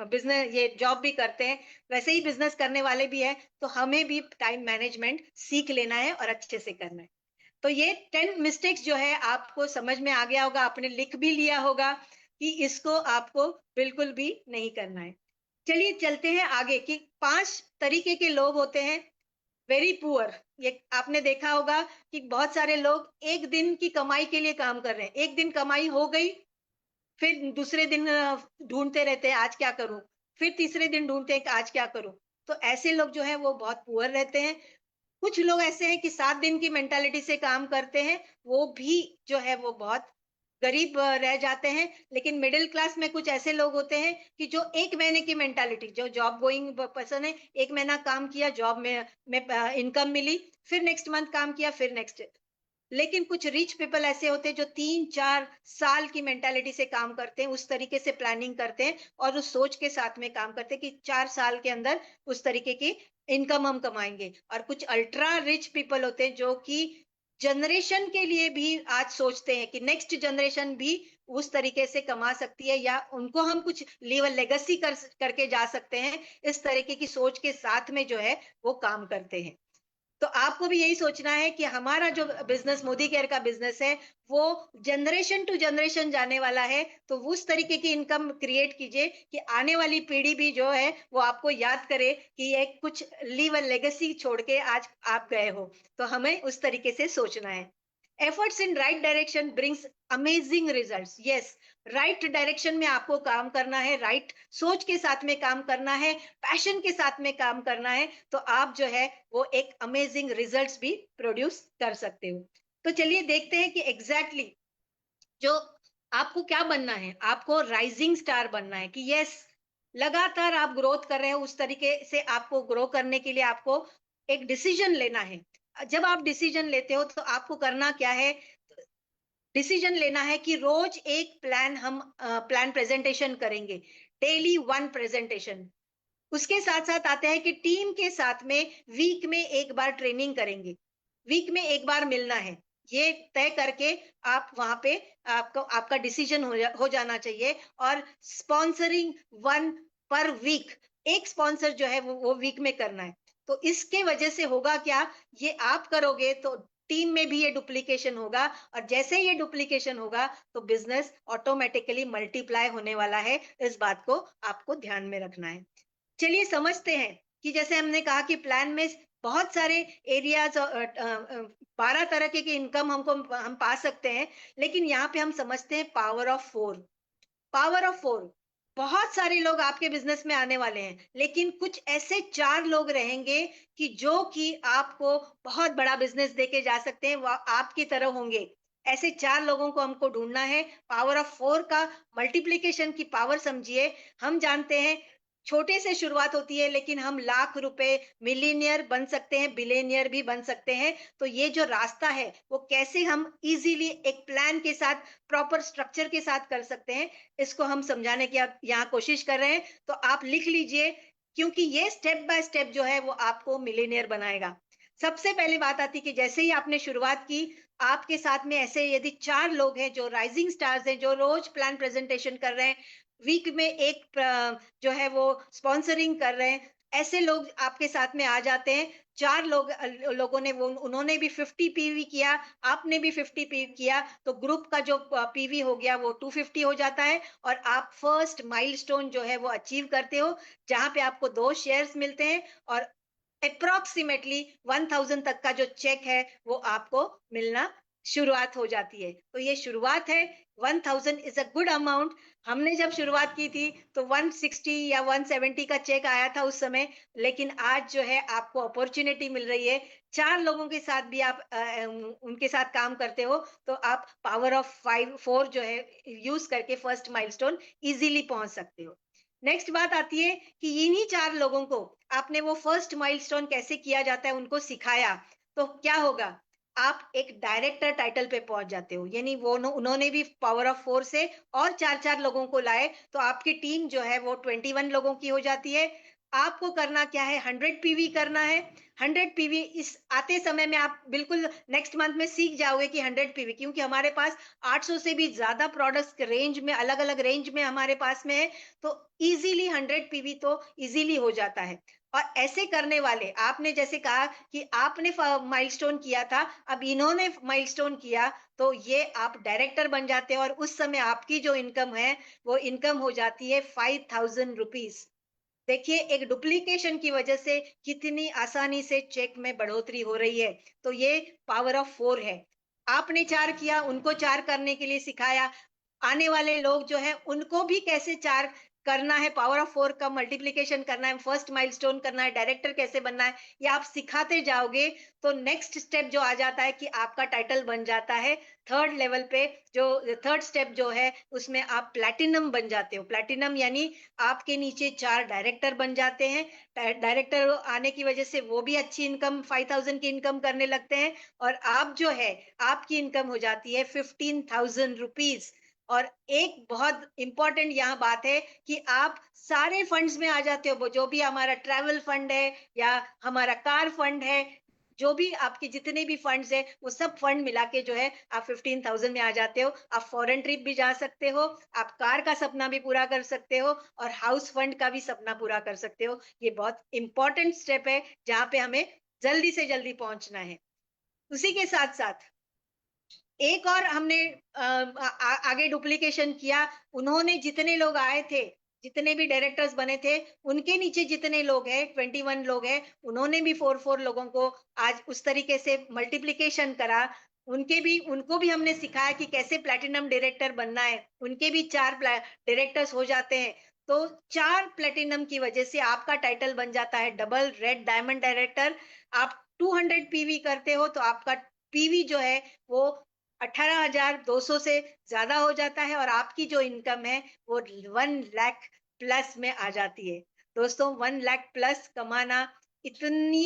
A: बिजनेस ये जॉब भी करते हैं। वैसे ही बिजनेस करने वाले भी हैं। तो हमें भी टाइम मैनेजमेंट सीख लेना है और अच्छे से करना है। तो ये 10 मिस्टेक्स जो है आपको समझ में आ गया होगा, आपने लिख भी लिया होगा कि इसको आपको बिल्कुल भी नहीं करना है। चलिए चलते हैं आगे कि 5 तरीके के लोग होते हैं वेरी पुअर। ये आपने देखा होगा कि बहुत सारे लोग एक दिन की कमाई के लिए काम कर रहे हैं। एक दिन कमाई हो गई, फिर दूसरे दिन ढूंढते रहते हैं आज क्या करूं, फिर तीसरे दिन ढूंढते हैं कि आज क्या करूं। तो ऐसे लोग जो है वो बहुत पुअर रहते हैं। कुछ लोग ऐसे हैं कि 7 दिन की मेंटालिटी से काम करते हैं, वो भी जो है वो बहुत गरीब रह जाते हैं। लेकिन मिडिल क्लास में कुछ ऐसे लोग होते हैं कि जो 1 महीने की मेंटालिटी, जो जॉब गोइंग पर्सन है, 1 महीना काम किया, जॉब में इनकम मिली, फिर नेक्स्ट मंथ काम किया, फिर नेक्स्ट। लेकिन कुछ रिच पीपल ऐसे होते हैं जो 3-4 साल की मेंटालिटी से काम करते हैं, उस तरीके से प्लानिंग करते हैं और उस सोच के साथ में काम करते हैं कि 4 साल के अंदर उस तरीके की इनकम हम कमाएंगे। और कुछ अल्ट्रा रिच पीपल होते हैं जो कि जनरेशन के लिए भी आज सोचते हैं कि नेक्स्ट जनरेशन भी उस तरीके से कमा सकती है या उनको हम कुछ लेगेसी करके जा सकते हैं। इस तरीके की सोच के साथ में जो है वो काम करते हैं। तो आपको भी यही सोचना है कि हमारा जो बिजनेस मोदी केयर का बिजनेस है वो जनरेशन टू जनरेशन जाने वाला है। तो उस तरीके की इनकम क्रिएट कीजिए कि आने वाली पीढ़ी भी जो है वो आपको याद करे कि ये कुछ लीव अ लेगेसी छोड़ के आज आप गए हो। तो हमें उस तरीके से सोचना है। Efforts in right direction brings amazing results. Yes, right direction में आपको काम करना है, राइट सोच के साथ में काम करना है, पैशन के साथ में काम करना है, तो आप जो है वो एक अमेजिंग रिजल्ट्स भी प्रोड्यूस कर सकते हो। तो चलिए देखते हैं कि एग्जैक्टली जो आपको क्या बनना है। आपको राइजिंग स्टार बनना है कि यस, लगातार आप ग्रोथ कर रहे हो, उस तरीके से आपको ग्रो करने के लिए आपको एक डिसीजन लेना है। जब आप डिसीजन लेते हो तो आपको करना क्या है, डिसीजन लेना है कि रोज एक प्लान हम प्लान प्रेजेंटेशन करेंगे, डेली 1 प्रेजेंटेशन। उसके साथ साथ आते हैं कि टीम के साथ में वीक में एक बार ट्रेनिंग करेंगे, वीक में एक बार मिलना है। ये तय करके आप वहां पे आपको आपका डिसीजन हो जाना चाहिए। और स्पॉन्सरिंग 1 पर वीक, एक स्पॉन्सर जो है वो वीक में करना है। तो इसके वजह से होगा क्या, ये आप करोगे तो टीम में भी ये डुप्लीकेशन होगा और जैसे ये डुप्लीकेशन होगा तो बिजनेस ऑटोमेटिकली मल्टीप्लाई होने वाला है। इस बात को आपको ध्यान में रखना है। चलिए समझते हैं कि जैसे हमने कहा कि प्लान में बहुत सारे एरियाज, 12 तरह के इनकम हम पा सकते हैं। लेकिन यहाँ पे हम समझते हैं पावर ऑफ 4। पावर ऑफ 4, बहुत सारे लोग आपके बिजनेस में आने वाले हैं, लेकिन कुछ ऐसे 4 लोग रहेंगे कि जो कि आपको बहुत बड़ा बिजनेस देके जा सकते हैं, वो आपकी तरह होंगे। ऐसे 4 लोगों को हमको ढूंढना है। पावर ऑफ 4 का मल्टीप्लिकेशन की पावर समझिए। हम जानते हैं छोटे से शुरुआत होती है, लेकिन हम लाख रुपए, मिलियनियर बन सकते हैं, बिलियनियर भी बन सकते हैं। तो ये जो रास्ता है वो कैसे हम इजीली एक प्लान के साथ, प्रॉपर स्ट्रक्चर के साथ कर सकते हैं, इसको हम समझाने की आप यहाँ कोशिश कर रहे हैं। तो आप लिख लीजिए, क्योंकि ये स्टेप बाय स्टेप जो है वो आपको मिलियनियर बनाएगा। सबसे पहले बात आती है कि जैसे ही आपने शुरुआत की, आपके साथ में ऐसे यदि 4 लोग हैं जो राइजिंग स्टार्स हैं, जो रोज प्लान प्रेजेंटेशन कर रहे हैं, वीक में एक जो है वो स्पॉन्सरिंग कर रहे हैं, ऐसे लोग आपके साथ में आ जाते हैं। 4 लोग लोगों ने वो उन्होंने भी 50 पीवी किया, आपने भी 50 पीवी किया, तो ग्रुप का जो पीवी हो गया वो 250 हो जाता है और आप फर्स्ट माइलस्टोन जो है वो अचीव करते हो, जहां पे आपको 2 शेयर्स मिलते हैं और अप्रॉक्सीमेटली 1000 तक का जो चेक है वो आपको मिलना शुरुआत हो जाती है। तो ये शुरुआत है। 1000 इज अ गुड अमाउंट। हमने जब शुरुआत की थी तो 160 या 170 का चेक आया था उस समय, लेकिन आज जो है आपको अपॉर्चुनिटी मिल रही है। 4 लोगों के साथ भी आप उनके साथ काम करते हो, तो आप पावर ऑफ 4 जो है यूज करके फर्स्ट माइलस्टोन इजीली पहुंच सकते हो। नेक्स्ट बात आती है कि इन्हीं 4 लोगों को आपने वो फर्स्ट माइलस्टोन कैसे किया जाता है उनको सिखाया, तो क्या होगा? आप एक डायरेक्टर टाइटल पे पहुंच जाते हो। यानी वो उन्होंने भी पावर ऑफ 4 से और 4-4 लोगों को लाए, तो आपकी टीम जो है वो 21 लोगों की हो जाती है। आपको करना क्या है? 100 पीवी करना है। 100 पीवी इस आते समय में आप बिल्कुल नेक्स्ट मंथ में सीख जाओगे कि 100 पीवी, क्योंकि हमारे पास 800 से भी ज्यादा प्रोडक्ट्स के रेंज में, अलग अलग रेंज में हमारे पास में है। तो इजीली 100 पीवी तो इजीली हो जाता है। और ऐसे करने वाले, आपने जैसे कहा कि आपने माइलस्टोन किया था, अब इन्होंने माइलस्टोन किया, तो ये आप डायरेक्टर बन जाते हैं और उस समय आपकी जो इनकम है वो इनकम हो जाती है 5000 रुपीज। देखिए एक डुप्लीकेशन की वजह से कितनी आसानी से चेक में बढ़ोतरी हो रही है। तो ये पावर ऑफ 4 है। आपने 4 किया, उनको 4 करने के लिए सिखाया। आने वाले लोग जो हैं उनको भी कैसे 4 करना है, पावर ऑफ 4 का मल्टीप्लिकेशन करना है, फर्स्ट माइलस्टोन करना है, डायरेक्टर कैसे बनना है, ये आप सिखाते जाओगे। तो नेक्स्ट स्टेप जो आ जाता है कि आपका टाइटल बन जाता है थर्ड लेवल पे। जो थर्ड स्टेप जो है उसमें आप प्लैटिनम बन जाते हो। प्लैटिनम यानी आपके नीचे 4 डायरेक्टर बन जाते हैं। डायरेक्टर आने की वजह से वो भी अच्छी इनकम, 5000 की इनकम करने लगते हैं और आप जो है, आपकी इनकम हो जाती है 15000 रुपीज। और एक बहुत इंपॉर्टेंट यहाँ बात है कि आप सारे फंड्स में आ जाते हो। वो जो भी हमारा ट्रैवल फंड है या हमारा कार फंड है, जो भी आपके जितने भी फंड्स है, वो सब फंड मिला के जो है आप 15000 में आ जाते हो। आप फॉरेन ट्रिप भी जा सकते हो, आप कार का सपना भी पूरा कर सकते हो और हाउस फंड का भी सपना पूरा कर सकते हो। ये बहुत इंपॉर्टेंट स्टेप है जहां पे हमें जल्दी से जल्दी पहुंचना है। उसी के साथ साथ एक और हमने आगे डुप्लीकेशन किया। उन्होंने जितने लोग आए थे, जितने भी डायरेक्टर्स बने थे, उनके नीचे जितने लोग हैं, 21 लोग हैं, उन्होंने भी 4 लोगों को आज उस तरीके से मल्टीप्लिकेशन करा। उनको भी हमने सिखाया कि कैसे प्लैटिनम डायरेक्टर बनना है। उनके भी 4 डायरेक्टर्स हो जाते हैं। तो 4 प्लैटिनम की वजह से आपका टाइटल बन जाता है डबल रेड डायमंड डायरेक्टर। आप 200 पीवी करते हो तो आपका पीवी जो है वो 18,200 से ज्यादा हो जाता है और आपकी जो इनकम है वो 1 लाख प्लस में आ जाती है। दोस्तों 1 लाख प्लस कमाना, इतनी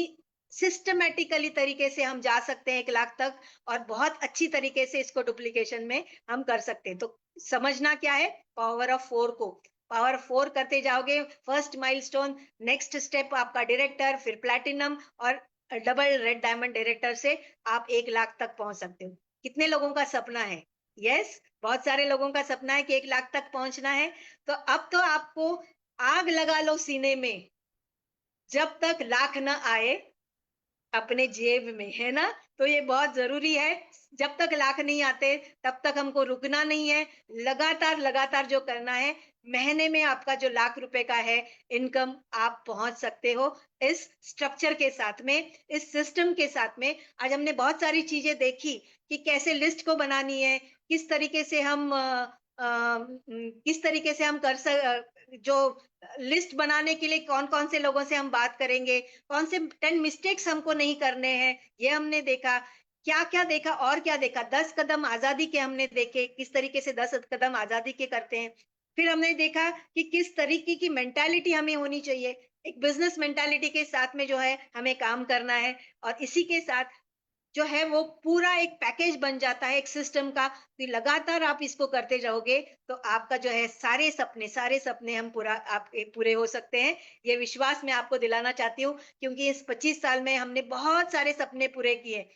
A: सिस्टमेटिकली तरीके से हम जा सकते हैं 1 लाख तक और बहुत अच्छी तरीके से इसको डुप्लीकेशन में हम कर सकते हैं। तो समझना क्या है, पावर ऑफ 4 को पावर 4 करते जाओगे, फर्स्ट माइलस्टोन, नेक्स्ट स्टेप आपका डायरेक्टर, फिर प्लैटिनम और डबल रेड डायमंड डायरेक्टर से आप 1 लाख तक पहुंच सकते हो। कितने लोगों का सपना है? यस, बहुत सारे लोगों का सपना है कि 1 लाख तक पहुंचना है। तो अब तो आपको आग लगा लो सीने में, जब तक लाख ना आए अपने जेब में, है ना? तो ये बहुत जरूरी है। जब तक लाख नहीं आते तब तक हमको रुकना नहीं है। लगातार लगातार जो करना है, महीने में आपका जो लाख रुपए का है इनकम, आप पहुंच सकते हो इस स्ट्रक्चर के साथ में, इस सिस्टम के साथ में। आज हमने बहुत सारी चीजें देखी कि कैसे लिस्ट को बनानी है, किस तरीके से हम किस तरीके से हम जो लिस्ट बनाने के लिए कौन कौन से लोगों से हम बात करेंगे, कौन से 10 मिस्टेक्स हमको नहीं करने हैं, ये हमने देखा। क्या क्या देखा और क्या देखा, 10 कदम आजादी के हमने देखे, किस तरीके से 10 कदम आजादी के करते हैं। फिर हमने देखा कि किस तरीके की मेंटालिटी हमें होनी चाहिए, एक बिजनेस मेंटालिटी के साथ में जो है हमें काम करना है, और इसी के साथ जो है वो पूरा एक पैकेज बन जाता है एक सिस्टम का, कि लगातार आप इसको करते जाओगे तो आपका जो है सारे सपने हम पूरा आपके पूरे हो सकते हैं। ये विश्वास मैं आपको दिलाना चाहती हूँ, क्योंकि इस 25 साल में हमने बहुत सारे सपने पूरे किए।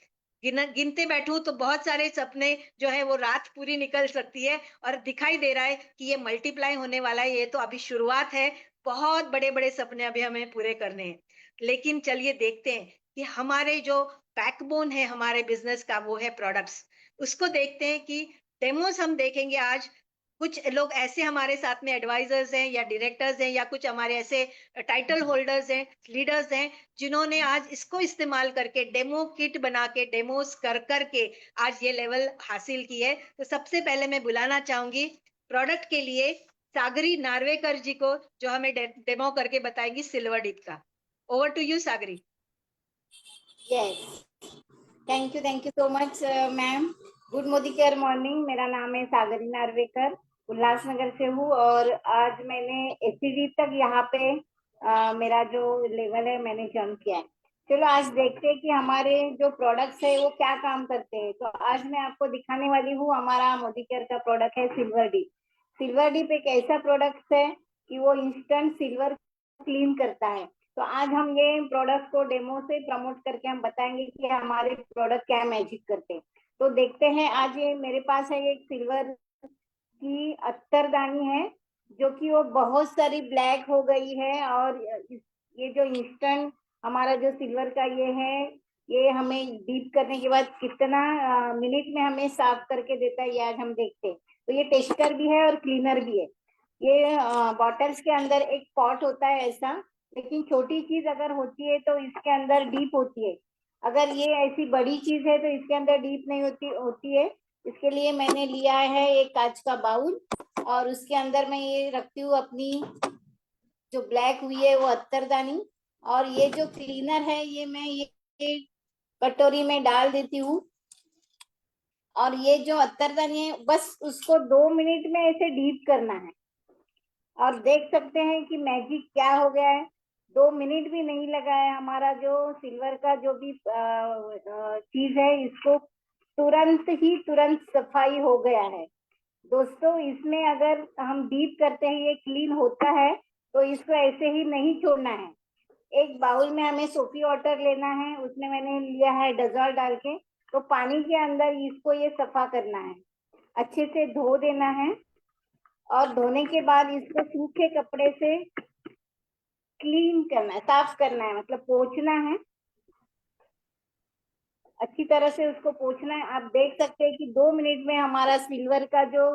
A: गिनते बैठूं तो बहुत सारे सपने जो है वो रात पूरी निकल सकती है, और दिखाई दे रहा है कि ये मल्टीप्लाई होने वाला है। ये तो अभी शुरुआत है, बहुत बड़े बड़े सपने अभी हमें पूरे करने हैं। लेकिन चलिए देखते हैं कि हमारे जो बैकबोन है हमारे बिजनेस का, वो है प्रोडक्ट्स। उसको देखते हैं कि डेमोस हम देखेंगे आज। कुछ लोग ऐसे हमारे साथ में एडवाइजर्स हैं या डायरेक्टर्स हैं या कुछ हमारे ऐसे टाइटल होल्डर्स हैं, लीडर्स हैं, जिन्होंने आज इसको इस्तेमाल करके डेमो किट बना के डेमोस कर करके आज ये लेवल हासिल की है। तो सबसे पहले मैं बुलाना चाहूंगी प्रोडक्ट के लिए सागरी नार्वेकर जी को, जो हमें डेमो करके बताएंगी सिल्वर डिप का। ओवर टू यू सागरी।
C: Yes, thank you so much ma'am. Good Modicare morning. मेरा नाम है सागरी नार्वेकर, उल्लासनगर से हूँ, और आज मैंने एससीडी तक यहाँ पे मेरा जो लेवल है मैंने जंप किया है। चलो आज देखते हैं कि हमारे जो प्रोडक्ट्स है वो क्या काम करते हैं। तो आज मैं आपको दिखाने वाली हूँ, हमारा मोदी केयर का प्रोडक्ट है सिल्वर डीप। सिल्वर डीप एक ऐसा प्रोडक्ट है कि वो इंस्टेंट सिल्वर क्लीन करता है। तो आज हम ये प्रोडक्ट को डेमो से प्रमोट करके हम बताएंगे कि हमारे प्रोडक्ट क्या मैजिक करते हैं। तो देखते हैं। आज ये मेरे पास है एक सिल्वर की अत्तरदानी है, जो कि वो बहुत सारी ब्लैक हो गई है, और ये जो इंस्टेंट हमारा जो सिल्वर का ये है, ये हमें डीप करने के बाद कितना मिनट में हमें साफ करके देता है, ये आज हम देखते हैं। तो ये टेस्टर भी है और क्लीनर भी है। ये बॉटल्स के अंदर एक पॉट होता है ऐसा, लेकिन छोटी चीज अगर होती है तो इसके अंदर डीप होती है। अगर ये ऐसी बड़ी चीज है तो इसके अंदर डीप नहीं होती होती है। इसके लिए मैंने लिया है एक कांच का बाउल, और उसके अंदर मैं ये रखती हूँ अपनी जो ब्लैक हुई है वो अत्तरदानी, और ये जो क्लीनर है ये मैं ये कटोरी में डाल देती हूँ। और ये जो अत्तरदानी है बस उसको 2 मिनट में ऐसे डीप करना है, और देख सकते हैं कि मैजिक क्या हो गया है। 2 मिनट भी नहीं लगा है, हमारा जो सिल्वर का जो भी चीज है इसको तुरंत सफाई हो गया है। दोस्तों, इसमें अगर हम डीप करते हैं ये क्लीन होता है, तो इसको ऐसे ही नहीं छोड़ना है। एक बाउल में हमें सोपी वाटर लेना है, उसमें मैंने लिया है डजॉल डाल के। तो पानी के अंदर इसको ये सफा करना है, अच्छे से धो देना है, और धोने के बाद इसको सूखे कपड़े से क्लीन करना है, साफ करना है, मतलब पोंछना है, अच्छी तरह से उसको पोंछना है। आप देख सकते हैं कि 2 मिनट में हमारा सिल्वर का जो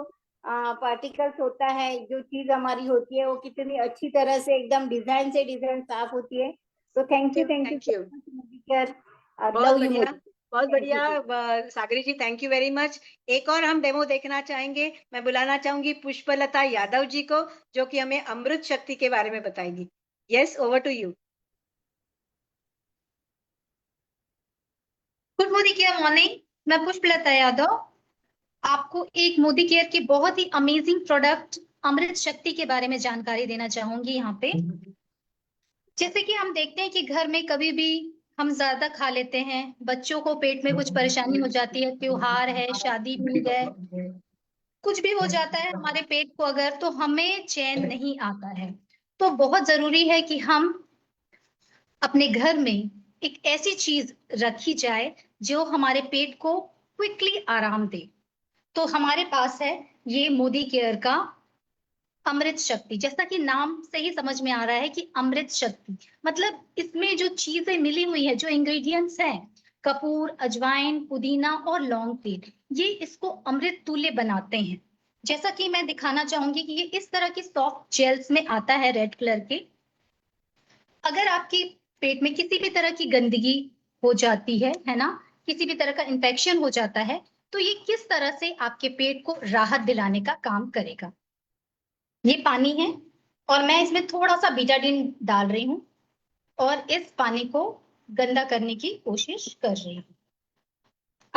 C: पार्टिकल्स होता है, जो चीज हमारी होती है, वो कितनी अच्छी तरह से एकदम डिजाइन से डिजाइन साफ होती है। तो thank you
A: thank
C: so
A: you.
C: Much Modi sir.
A: बहुत
C: लव यू
A: बढ़िया,
C: मोदी।
A: बहुत
C: थैंक
A: बढ़िया।
C: यू।
A: सागरी जी थैंक यू वेरी मच। एक और हम डेमो देखना चाहेंगे। मैं बुलाना चाहूंगी पुष्पलता यादव जी को, जो कि हमें अमृत शक्ति के बारे में बताएगी। Yes, over to you.
D: Good Modicare morning. मैं पुष्पलता यादव आपको एक मोदी केयर की बहुत ही अमेजिंग प्रोडक्ट अमृत शक्ति के बारे में जानकारी देना चाहूंगी यहाँ पे। जैसे कि हम देखते हैं कि घर में कभी भी हम ज्यादा खा लेते हैं, बच्चों को पेट में कुछ परेशानी हो जाती है, त्योहार है, शादी पीड़ है, कुछ भी हो जाता है हमारे पेट को अगर, तो हमें चैन नहीं आता है। तो बहुत जरूरी है कि हम अपने घर में एक ऐसी चीज रखी जाए जो हमारे पेट को क्विकली आराम दे। तो हमारे पास है ये मोदी केयर का अमृत शक्ति। जैसा कि नाम से ही समझ में आ रहा है कि अमृत शक्ति मतलब इसमें जो चीजें मिली हुई है, जो इंग्रेडिएंट्स हैं, कपूर, अजवाइन, पुदीना और लौंग तेल, ये इसको अमृत तुल्य बनाते हैं। जैसा कि मैं दिखाना चाहूंगी कि ये इस तरह की सॉफ्ट जेल्स में आता है, रेड कलर के। अगर आपके पेट में किसी भी तरह की गंदगी हो जाती है ना, किसी भी तरह का इंफेक्शन हो जाता है, तो ये किस तरह से आपके पेट को राहत दिलाने का काम करेगा। ये पानी है और मैं इसमें थोड़ा सा बीटाडीन डाल रही हूँ और इस पानी को गंदा करने की कोशिश कर रही हूँ।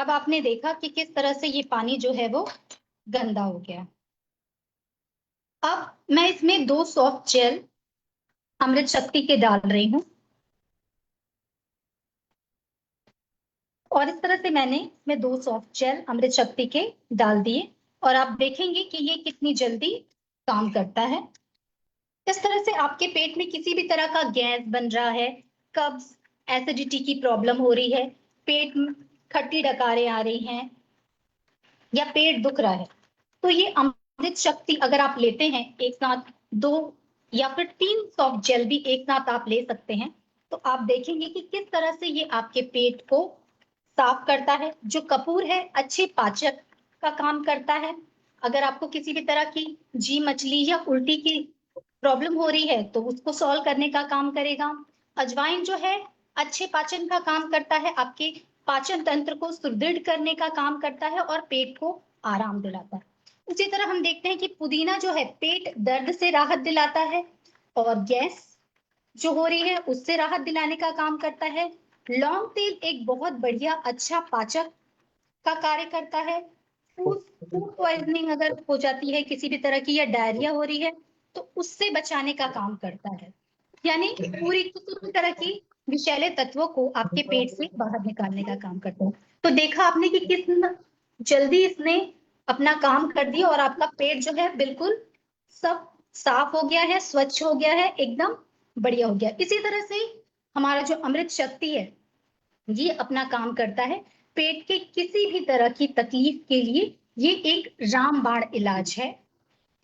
D: अब आपने देखा कि किस तरह से ये पानी जो है वो गंदा हो गया। अब मैं इसमें 2 सॉफ्ट जेल अमृत शक्ति के डाल रही हूँ और इस तरह से मैंने इसमें 2 सॉफ्ट जेल अमृत शक्ति के डाल दिए और आप देखेंगे कि ये कितनी जल्दी काम करता है। इस तरह से आपके पेट में किसी भी तरह का गैस बन रहा है, कब्ज, एसिडिटी की प्रॉब्लम हो रही है, पेट में खट्टी डकारें आ रही हैं या पेट दुख रहा है, तो ये अमृत शक्ति अगर आप लेते हैं एक साथ 2 या फिर 3 सॉफ्ट जेल भी एक साथ आप ले सकते हैं, तो आप देखेंगे कि किस तरह से ये आपके पेट को साफ करता है। जो कपूर है अच्छे पाचक का काम करता है। अगर आपको किसी भी तरह की जी मछली या उल्टी की प्रॉब्लम हो रही है तो उसको सॉल्व करने का काम करेगा। अजवाइन जो है अच्छे पाचन का काम करता है, आपके पाचन तंत्र को सुदृढ़ करने का काम करता है और पेट को आराम दिलाता है। उसी तरह हम देखते हैं कि पुदीना जो है पेट दर्द से राहत दिलाता है और गैस जो हो रही है उससे राहत दिलाने का काम करता है। लौंग तेल एक बहुत बढ़िया अच्छा पाचक का कार्य करता है। फूड पॉइजनिंग अगर हो जाती है किसी भी तरह की या डायरिया हो रही है तो उससे बचाने का काम करता है। यानी पूरी किसी भी तरह की विषैले तत्वों को आपके पेट से बाहर निकालने का काम करता है। तो देखा आपने कि किस जल्दी इसने अपना काम कर दिया और आपका पेट जो है बिल्कुल सब साफ हो गया है, स्वच्छ हो गया है, एकदम बढ़िया हो गया। इसी तरह से हमारा जो अमृत शक्ति है ये अपना काम करता है पेट के किसी भी तरह की तकलीफ के लिए। ये एक रामबाण इलाज है,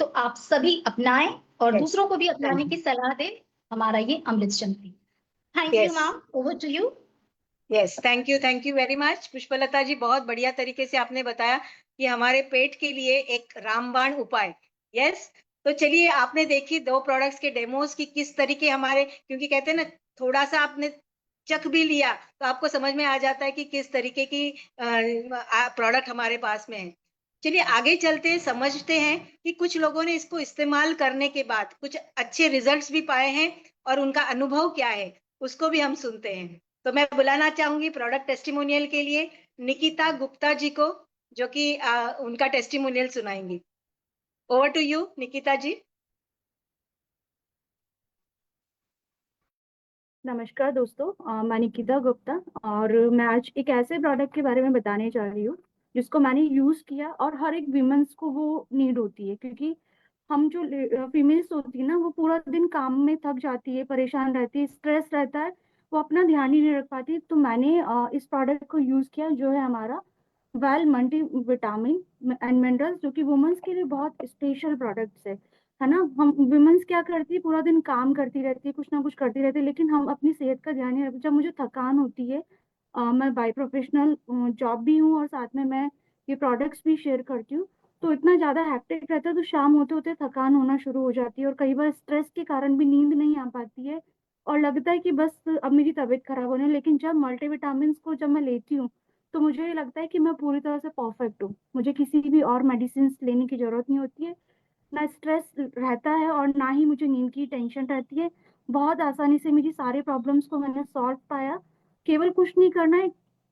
D: तो आप सभी अपनाएं और
A: Yes.
D: दूसरों को भी अपनाने की सलाह दें हमारा ये Amrit Shakti. Thank you
A: Yes.
D: Ma'am, over to you.
A: Yes, thank you very much Pushpalata ji, बहुत बढ़िया तरीके से आपने बताया कि हमारे पेट के लिए एक रामबाण उपाय। यस, तो चलिए आपने देखी 2 प्रोडक्ट्स के डेमोज की किस तरीके हमारे, क्योंकि कहते हैं ना थोड़ा सा आपने चख भी लिया तो आपको समझ में आ जाता है कि किस तरीके की प्रोडक्ट हमारे पास में है। चलिए आगे चलते हैं, समझते हैं कि कुछ लोगों ने इसको इस्तेमाल करने के बाद कुछ अच्छे रिजल्ट्स भी पाए हैं और उनका अनुभव क्या है उसको भी हम सुनते हैं। तो मैं बुलाना चाहूंगी प्रोडक्ट टेस्टिमोनियल के लिए निकिता गुप्ता जी को, जो कि उनका टेस्टिमोनियल सुनाएंगी। Over to you Nikita ji.
E: नमस्कार दोस्तों, मैं निकिता गुप्ता और मैं आज एक ऐसे प्रोडक्ट के बारे में बताने जा रही हूँ जिसको मैंने यूज़ किया और हर एक विमेंस को वो नीड होती है, क्योंकि हम जो फीमेल्स होती है ना वो पूरा दिन काम में थक जाती है, परेशान रहती है, स्ट्रेस रहता है, वो अपना ध्यान ही नहीं रख पाती। तो मैंने इस प्रोडक्ट को यूज़ किया जो है हमारा well multi vitamin and minerals, जो कि वुमेन्स के लिए बहुत स्पेशल प्रोडक्ट्स है ना। हम वुमेन्स क्या करती है, पूरा दिन काम करती रहती है, कुछ ना कुछ करती रहती है, लेकिन हम अपनी सेहत का ध्यान नहीं रखते। जब मुझे थकान होती है, मैं बाय प्रोफेशनल जॉब भी हूँ और साथ में मैं ये प्रोडक्ट्स भी शेयर करती हूँ, तो इतना ज़्यादा हैक्टिक रहता है, तो शाम होते होते थकान होना शुरू हो जाती है और कई बार स्ट्रेस के कारण भी नींद नहीं आ पाती है और लगता है कि बस अब मेरी तबीयत खराब होने। लेकिन जब मल्टीविटामिन को जब मैं लेती हूँ तो मुझे ये लगता है कि मैं पूरी तरह से परफेक्ट हूँ, मुझे किसी भी और मेडिसिन लेने की जरूरत नहीं होती है, ना स्ट्रेस रहता है और ना ही मुझे नींद की टेंशन रहती है। बहुत आसानी से मेरी सारे प्रॉब्लम्स को मैंने सॉल्व पाया। केवल कुछ नहीं करना है,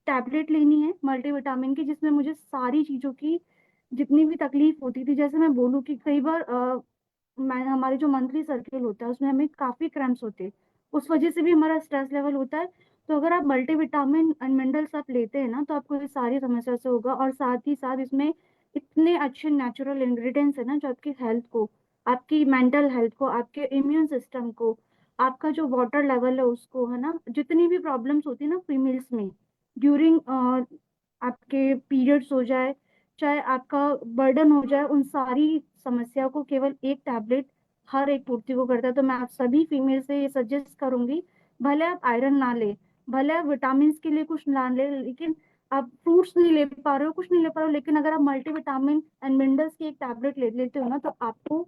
E: टैबलेट लेनी है मल्टीविटामिन की, जिसमें मुझे सारी चीज़ों की जितनी भी तकलीफ होती थी, जैसे मैं बोलूँ कि कई बार मैं हमारे जो मंथली सर्किल होता है उसमें हमें काफ़ी क्रैम्प्स होते हैं, उस वजह से भी हमारा स्ट्रेस लेवल होता है। तो अगर आप मल्टीविटामिन एंड मिनरल्स आप लेते हैं ना तो आपको ये सारी समस्या से होगा। और साथ ही साथ इसमें इतने अच्छे नेचुरल इंग्रेडिएंट्स है ना जो आपकी हेल्थ को, आपकी मेंटल हेल्थ को, आपके इम्यून सिस्टम को, आपका जो वाटर लेवल है उसको, है ना, जितनी भी प्रॉब्लम्स होती है ना फीमेल्स में ड्यूरिंग आपके पीरियड्स हो जाए, चाहे आपका बर्डन हो जाए, उन सारी समस्या को केवल एक टैबलेट हर एक पूर्ति को करता है। तो मैं आप सभी फीमेल से ये सजेस्ट करूंगी, भले आप आयरन ना ले, भले आप विटामिन के लिए कुछ ना ले, लेकिन आप फ्रूट्स नहीं ले पा रहे हो, कुछ नहीं ले पा रहे हो, लेकिन अगर आप मल्टीविटामिन एंड मिनरल्स की एक टैबलेट ले लेते हो ना तो आपको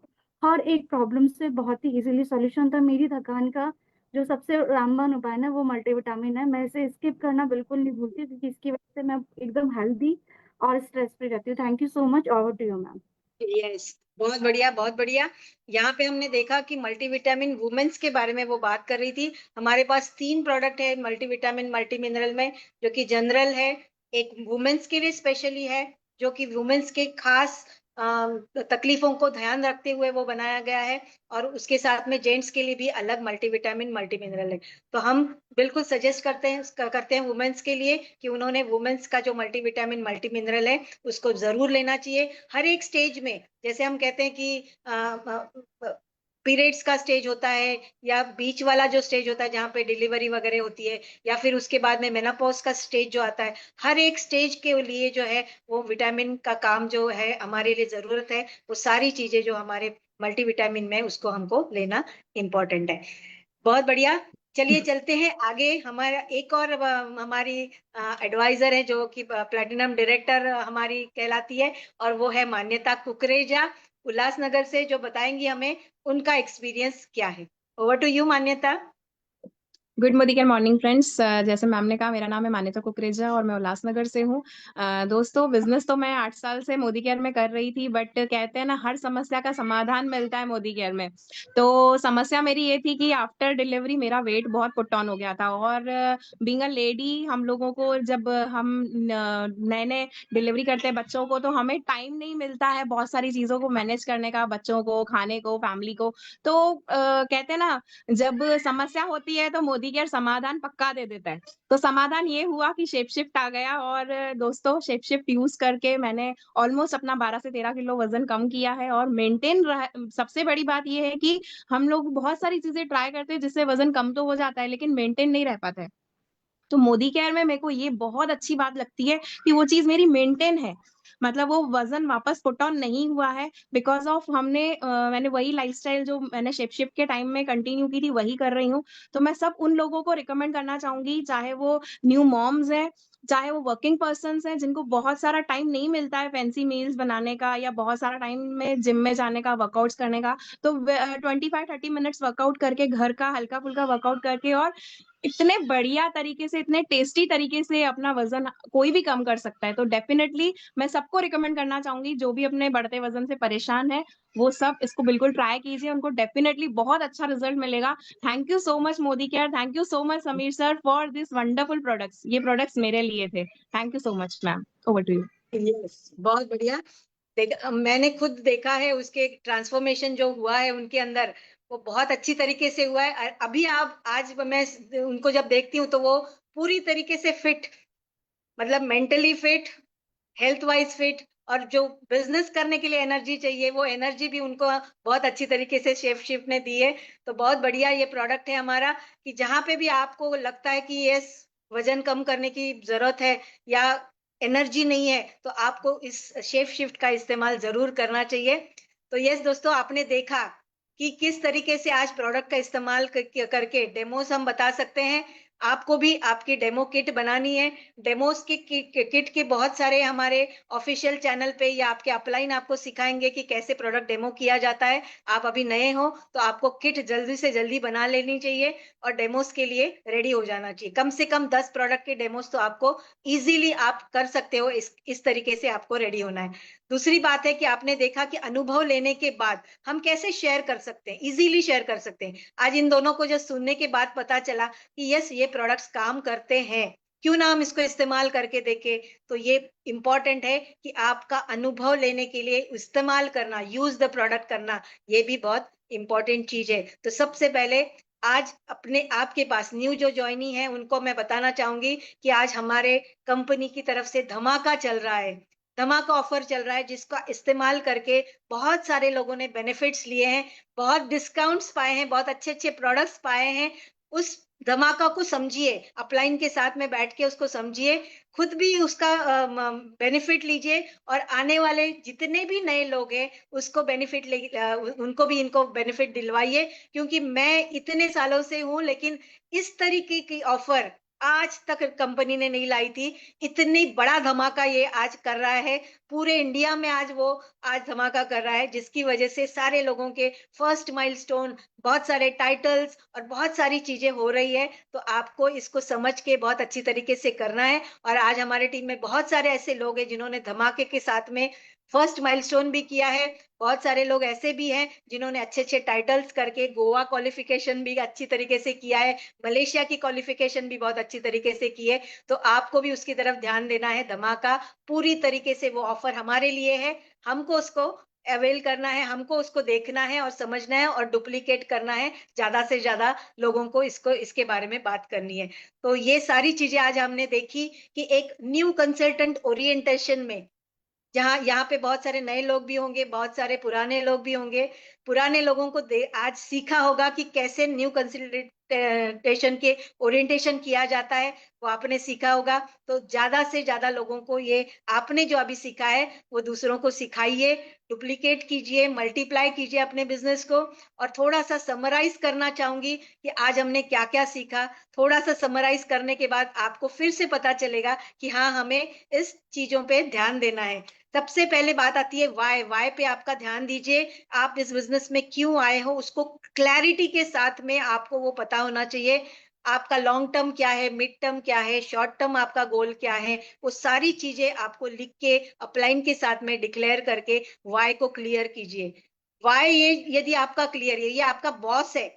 E: हर एक प्रॉब्लम से बहुत ही इजीली सॉल्यूशन था। मेरी थकान का जो सबसे रामबाण उपाय ना वो मल्टीविटामिन है, मैं इसे स्किप करना बिल्कुल नहीं भूलती, क्योंकि इसकी वजह से मैं एकदम हेल्दी और स्ट्रेस फ्री रहती हूँ। Thank you so much. Over to you ma'am.
A: Yes, बहुत बढ़िया बहुत बढ़िया। यहाँ पे हमने देखा कि मल्टीविटामिन वुमेन्स के बारे में वो बात कर रही थी। हमारे पास 3 प्रोडक्ट है मल्टीविटामिन मल्टी मिनरल में, जो कि जनरल है, एक वुमेन्स के लिए स्पेशली है, जो कि वुमेन्स के खास तकलीफों को ध्यान रखते हुए वो बनाया गया है, और उसके साथ में जेंट्स के लिए भी अलग मल्टीविटामिन मल्टी मिनरल है। तो हम बिल्कुल सजेस्ट करते हैं वुमेन्स के लिए कि उन्होंने वुमेन्स का जो मल्टीविटामिन मल्टी मिनरल है उसको जरूर लेना चाहिए हर एक स्टेज में। जैसे हम कहते हैं कि पीरियड्स का स्टेज होता है, या बीच वाला जो स्टेज होता है जहाँ पे डिलीवरी वगैरह होती है, या फिर उसके बाद में मेनोपॉज का स्टेज जो आता है, हर एक स्टेज के लिए जो है वो विटामिन का काम जो है हमारे लिए जरूरत है। वो सारी चीजें जो हमारे मल्टीविटामिन में उसको हमको लेना इम्पोर्टेंट है। बहुत बढ़िया, चलिए चलते हैं आगे। हमारा एक और हमारी एडवाइजर है जो कि प्लैटिनम डायरेक्टर हमारी कहलाती है, और वो है मान्यता कुकरेजा उल्लासनगर से, जो बताएंगी हमें उनका एक्सपीरियंस क्या है। ओवर टू यू मान्यता।
F: Good Modicare morning friends. जैसे मैम ने कहा, मेरा नाम है मान्यता कुकरेजा और मैं उल्लासनगर से हूँ। दोस्तों, बिजनेस तो मैं 8 साल से मोदी केयर में कर रही थी, बट कहते हैं ना, हर समस्या का समाधान मिलता है मोदी केयर में। तो समस्या मेरी ये थी कि आफ्टर डिलीवरी मेरा वेट बहुत पुट ऑन हो गया था, और बीइंग अ लेडी, हम लोगों को जब हम नए नए डिलीवरी करते हैं बच्चों को, तो हमें टाइम नहीं मिलता है बहुत सारी चीजों को मैनेज करने का, बच्चों को, खाने को, फैमिली को। तो कहते हैं ना, जब समस्या होती है तो मोदी केयर समाधान पक्का दे देता है। तो समाधान ये हुआ कि शेप शिफ्ट आ गया, और दोस्तों, शेप शिफ्ट यूज करके मैंने ऑलमोस्ट अपना 12 से 13 किलो वजन कम किया है, और मेंटेन रहा। सबसे बड़ी बात ये है कि हम लोग बहुत सारी चीजें ट्राई करते हैं जिससे वजन कम तो हो जाता है, लेकिन मेंटेन नहीं रह पाता है। तो मोदी केयर में मेरे को ये बहुत अच्छी बात लगती है कि वो चीज मेरी मेंटेन है। मतलब वो वजन वापस पुट ऑन नहीं हुआ है, बिकॉज ऑफ मैंने वही लाइफस्टाइल जो मैंने शेप शिफ्ट के टाइम में कंटिन्यू की थी वही कर रही हूँ। तो मैं सब उन लोगों को रिकमेंड करना चाहूंगी, चाहे वो न्यू मॉम्स हैं, चाहे वो वर्किंग पर्सन हैं, जिनको बहुत सारा टाइम नहीं मिलता है फैंसी मील्स बनाने का, या बहुत सारा टाइम में जिम में जाने का, वर्कआउट्स करने का। तो 25-30 मिनट्स वर्कआउट करके, घर का हल्का फुल्का वर्कआउट करके, और इतने बढ़िया तरीके से, इतने टेस्टी तरीके से अपना वजन कोई भी कम कर सकता है। तो डेफिनेटली मैं सबको रिकमेंड करना चाहूंगी, जो भी अपने बढ़ते वजन से परेशान है, वो सब इसको बिल्कुल ट्राई कीजिए, उनको डेफिनेटली बहुत अच्छा रिजल्ट मिलेगा। Thank you so much Modicare, thank you so much Sameer sir for this wonderful products. ये प्रोडक्ट्स मेरे लिए थे। Thank you so much ma'am, over to you.
A: Yes, बहुत बढ़िया। मैंने खुद देखा है उसके ट्रांसफॉर्मेशन जो हुआ है उनके अंदर, वो बहुत अच्छी तरीके से हुआ है। अभी आप आज मैं उनको जब देखती हूँ तो वो पूरी तरीके से फिट, मतलब mentally fit, health wise fit, और जो बिजनेस करने के लिए एनर्जी चाहिए वो एनर्जी भी उनको बहुत अच्छी तरीके से शेफ शिफ्ट ने दी है। तो बहुत बढ़िया ये प्रोडक्ट है हमारा, कि जहां पे भी आपको लगता है कि यस वजन कम करने की जरूरत है, या एनर्जी नहीं है, तो आपको इस शेफ शिफ्ट का इस्तेमाल जरूर करना चाहिए। तो यस दोस्तों, आपने देखा कि किस तरीके से आज प्रोडक्ट का इस्तेमाल करके डेमोस हम बता सकते हैं। आपको भी आपकी डेमो किट बनानी है, डेमोस की किट के बहुत सारे हमारे ऑफिशियल चैनल पे या आपके अपलाइन आपको सिखाएंगे कि कैसे प्रोडक्ट डेमो किया जाता है। आप अभी नए हो तो आपको किट जल्दी से जल्दी बना लेनी चाहिए, और डेमोस के लिए रेडी हो जाना चाहिए। कम से कम 10 प्रोडक्ट के डेमोस तो आपको इजीली आप कर सकते हो। इस तरीके से आपको रेडी होना है। दूसरी बात है कि आपने देखा कि अनुभव लेने के बाद हम कैसे शेयर कर सकते हैं, इजीली शेयर कर सकते हैं। आज इन दोनों को जब सुनने के बाद पता चला कि यस ये प्रोडक्ट्स काम करते हैं, क्यों ना हम इसको इस्तेमाल करके देखें। तो ये इंपॉर्टेंट है कि आपका अनुभव लेने के लिए इस्तेमाल करना, यूज द प्रोडक्ट करना, ये भी बहुत इंपॉर्टेंट चीज है। तो सबसे पहले आज अपने आपके पास न्यू जो ज्वाइनी है उनको मैं बताना चाहूंगी कि आज हमारे कंपनी की तरफ से धमाका चल रहा है, धमाका ऑफर चल रहा है, जिसका इस्तेमाल करके बहुत सारे लोगों ने बेनिफिट्स लिए हैं, बहुत डिस्काउंट्स पाए हैं, बहुत अच्छे अच्छे प्रोडक्ट्स पाए हैं। उस धमाका को समझिए, अपलाइन के साथ में बैठ के उसको समझिए, खुद भी उसका बेनिफिट लीजिए, और आने वाले जितने भी नए लोग हैं उसको बेनिफिट उनको भी इनको बेनिफिट दिलवाइए। क्योंकि मैं इतने सालों से हूं, लेकिन इस तरीके की ऑफर आज तक कंपनी ने नहीं लाई थी। इतनी बड़ा धमाका ये आज कर रहा है, पूरे इंडिया में आज वो आज धमाका कर रहा है, जिसकी वजह से सारे लोगों के फर्स्ट माइलस्टोन, बहुत सारे टाइटल्स और बहुत सारी चीजें हो रही है। तो आपको इसको समझ के बहुत अच्छी तरीके से करना है। और आज हमारे टीम में बहुत सारे ऐसे लोग हैं जिन्होंने धमाके के साथ में फर्स्ट माइलस्टोन भी किया है। बहुत सारे लोग ऐसे भी हैं जिन्होंने अच्छे अच्छे टाइटल्स करके गोवा क्वालिफिकेशन भी अच्छी तरीके से किया है, मलेशिया की क्वालिफिकेशन भी बहुत अच्छी तरीके से की है। तो आपको भी उसकी तरफ ध्यान देना है। धमाका पूरी तरीके से वो ऑफर हमारे लिए है, हमको उसको अवेल करना है, हमको उसको देखना है और समझना है और डुप्लीकेट करना है, ज्यादा से ज्यादा लोगों को इसके बारे में बात करनी है। तो ये सारी चीजें आज हमने देखी कि एक न्यू कंसल्टेंट ओरिएंटेशन में, जहाँ यहाँ पे बहुत सारे नए लोग भी होंगे, बहुत सारे पुराने लोग भी होंगे। पुराने लोगों को आज सीखा होगा कि कैसे न्यू कंसल्टेशन के ओरिएंटेशन किया जाता है, वो आपने सीखा होगा। तो ज्यादा से ज्यादा लोगों को ये आपने जो अभी सीखा है वो दूसरों को सिखाइए, डुप्लीकेट कीजिए, मल्टीप्लाई कीजिए अपने बिजनेस को। और थोड़ा सा समराइज करना चाहूंगी कि आज हमने क्या क्या सीखा। थोड़ा सा समराइज करने के बाद आपको फिर से पता चलेगा कि हाँ, हमें इस चीजों पे ध्यान देना है। सबसे पहले बात आती है वाई पे आपका ध्यान दीजिए। आप इस बिजनेस में क्यों आए हो, उसको क्लैरिटी के साथ में आपको वो पता होना चाहिए। आपका लॉन्ग टर्म क्या है, मिड टर्म क्या है, शॉर्ट टर्म आपका गोल क्या है, वो सारी चीजें आपको लिख के अपलाइन के साथ में डिक्लेयर करके वाई को क्लियर कीजिए। वाई, ये यदि आपका क्लियर है, ये आपका बॉस है।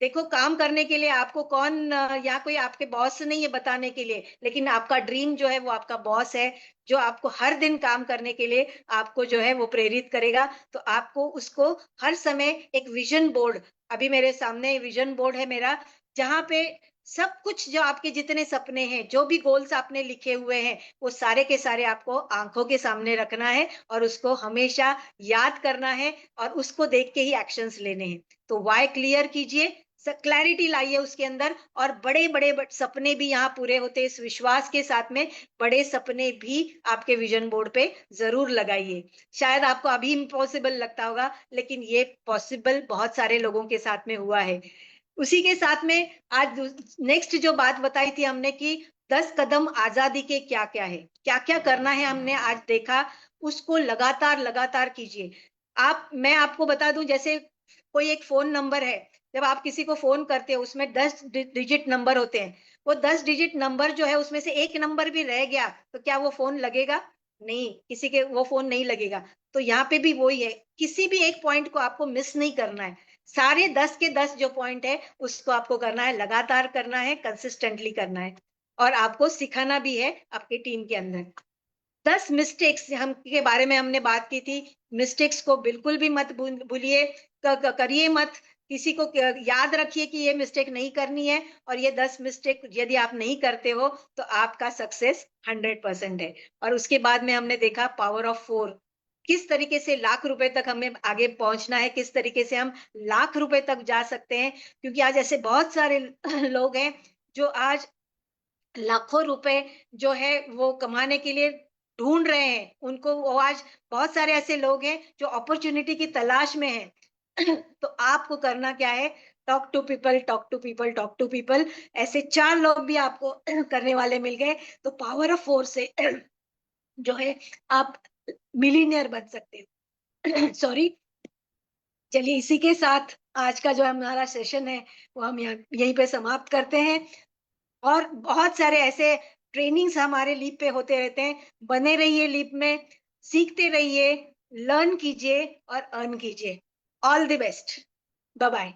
A: देखो, काम करने के लिए आपको कौन या कोई आपके बॉस नहीं है बताने के लिए, लेकिन आपका ड्रीम जो है वो आपका बॉस है, जो आपको हर दिन काम करने के लिए आपको जो है वो प्रेरित करेगा। तो आपको उसको हर समय एक विजन बोर्ड, अभी मेरे सामने विजन बोर्ड है मेरा, जहां पे सब कुछ जो आपके जितने सपने हैं, जो भी गोल्स आपने लिखे हुए हैं, वो सारे के सारे आपको आंखों के सामने रखना है और उसको हमेशा याद करना है और उसको देख के ही एक्शंस लेने हैं। तो वाई क्लियर कीजिए, क्लैरिटी लाइए उसके अंदर, और बड़े बड़े सपने भी यहाँ पूरे होते हैं, इस विश्वास के साथ में बड़े सपने भी आपके विजन बोर्ड पे जरूर लगाइए। शायद आपको अभी इम्पॉसिबल लगता होगा, लेकिन ये पॉसिबल बहुत सारे लोगों के साथ में हुआ है। उसी के साथ में आज नेक्स्ट जो बात बताई थी हमने कि 10 कदम आजादी के क्या क्या है, क्या क्या करना है, हमने आज देखा। उसको लगातार लगातार कीजिए। मैं आपको बता दूं, जैसे कोई एक फोन नंबर है, जब आप किसी को फोन करते हो उसमें 10 डिजिट नंबर होते हैं। वो 10 डिजिट नंबर जो है उसमें से एक नंबर भी रह गया तो क्या वो फोन लगेगा? नहीं, किसी के वो फोन नहीं लगेगा। तो यहाँ पे भी वही है, किसी भी एक पॉइंट को आपको मिस नहीं करना है। सारे 10 के 10 जो पॉइंट है उसको आपको करना है, लगातार करना है, कंसिस्टेंटली करना है, और आपको सिखाना भी है आपके टीम के अंदर। 10 मिस्टेक्स हम के बारे में हमने बात की थी। मिस्टेक्स को बिल्कुल भी मत भूलिए, करिए मत। किसी को याद रखिए कि ये मिस्टेक नहीं करनी है, और ये 10 मिस्टेक यदि आप नहीं करते हो तो आपका सक्सेस 100% है। और उसके बाद में हमने देखा पावर ऑफ 4, किस तरीके से लाख रुपए तक हमें आगे पहुंचना है, किस तरीके से हम लाख रुपए तक जा सकते हैं। क्योंकि आज ऐसे बहुत सारे लोग हैं जो आज लाखों रुपए जो है वो कमाने के लिए ढूंढ रहे हैं। उनको वो आज बहुत सारे ऐसे लोग हैं जो अपॉर्चुनिटी की तलाश में हैं। तो आपको करना क्या है? Talk to people, talk to people, talk to people. ऐसे 4 लोग भी आपको करने वाले मिल गए तो पावर ऑफ 4 से जो है आप मिलीनियर बन सकते हो। सॉरी। चलिए, इसी के साथ आज का जो हमारा सेशन है वो हम यहीं पे समाप्त करते हैं। और बहुत सारे ऐसे ट्रेनिंग्स हमारे लीप पे होते रहते हैं। बने रहिए लीप में, सीखते रहिए, लर्न कीजिए और अर्न कीजिए। All the best. Bye bye.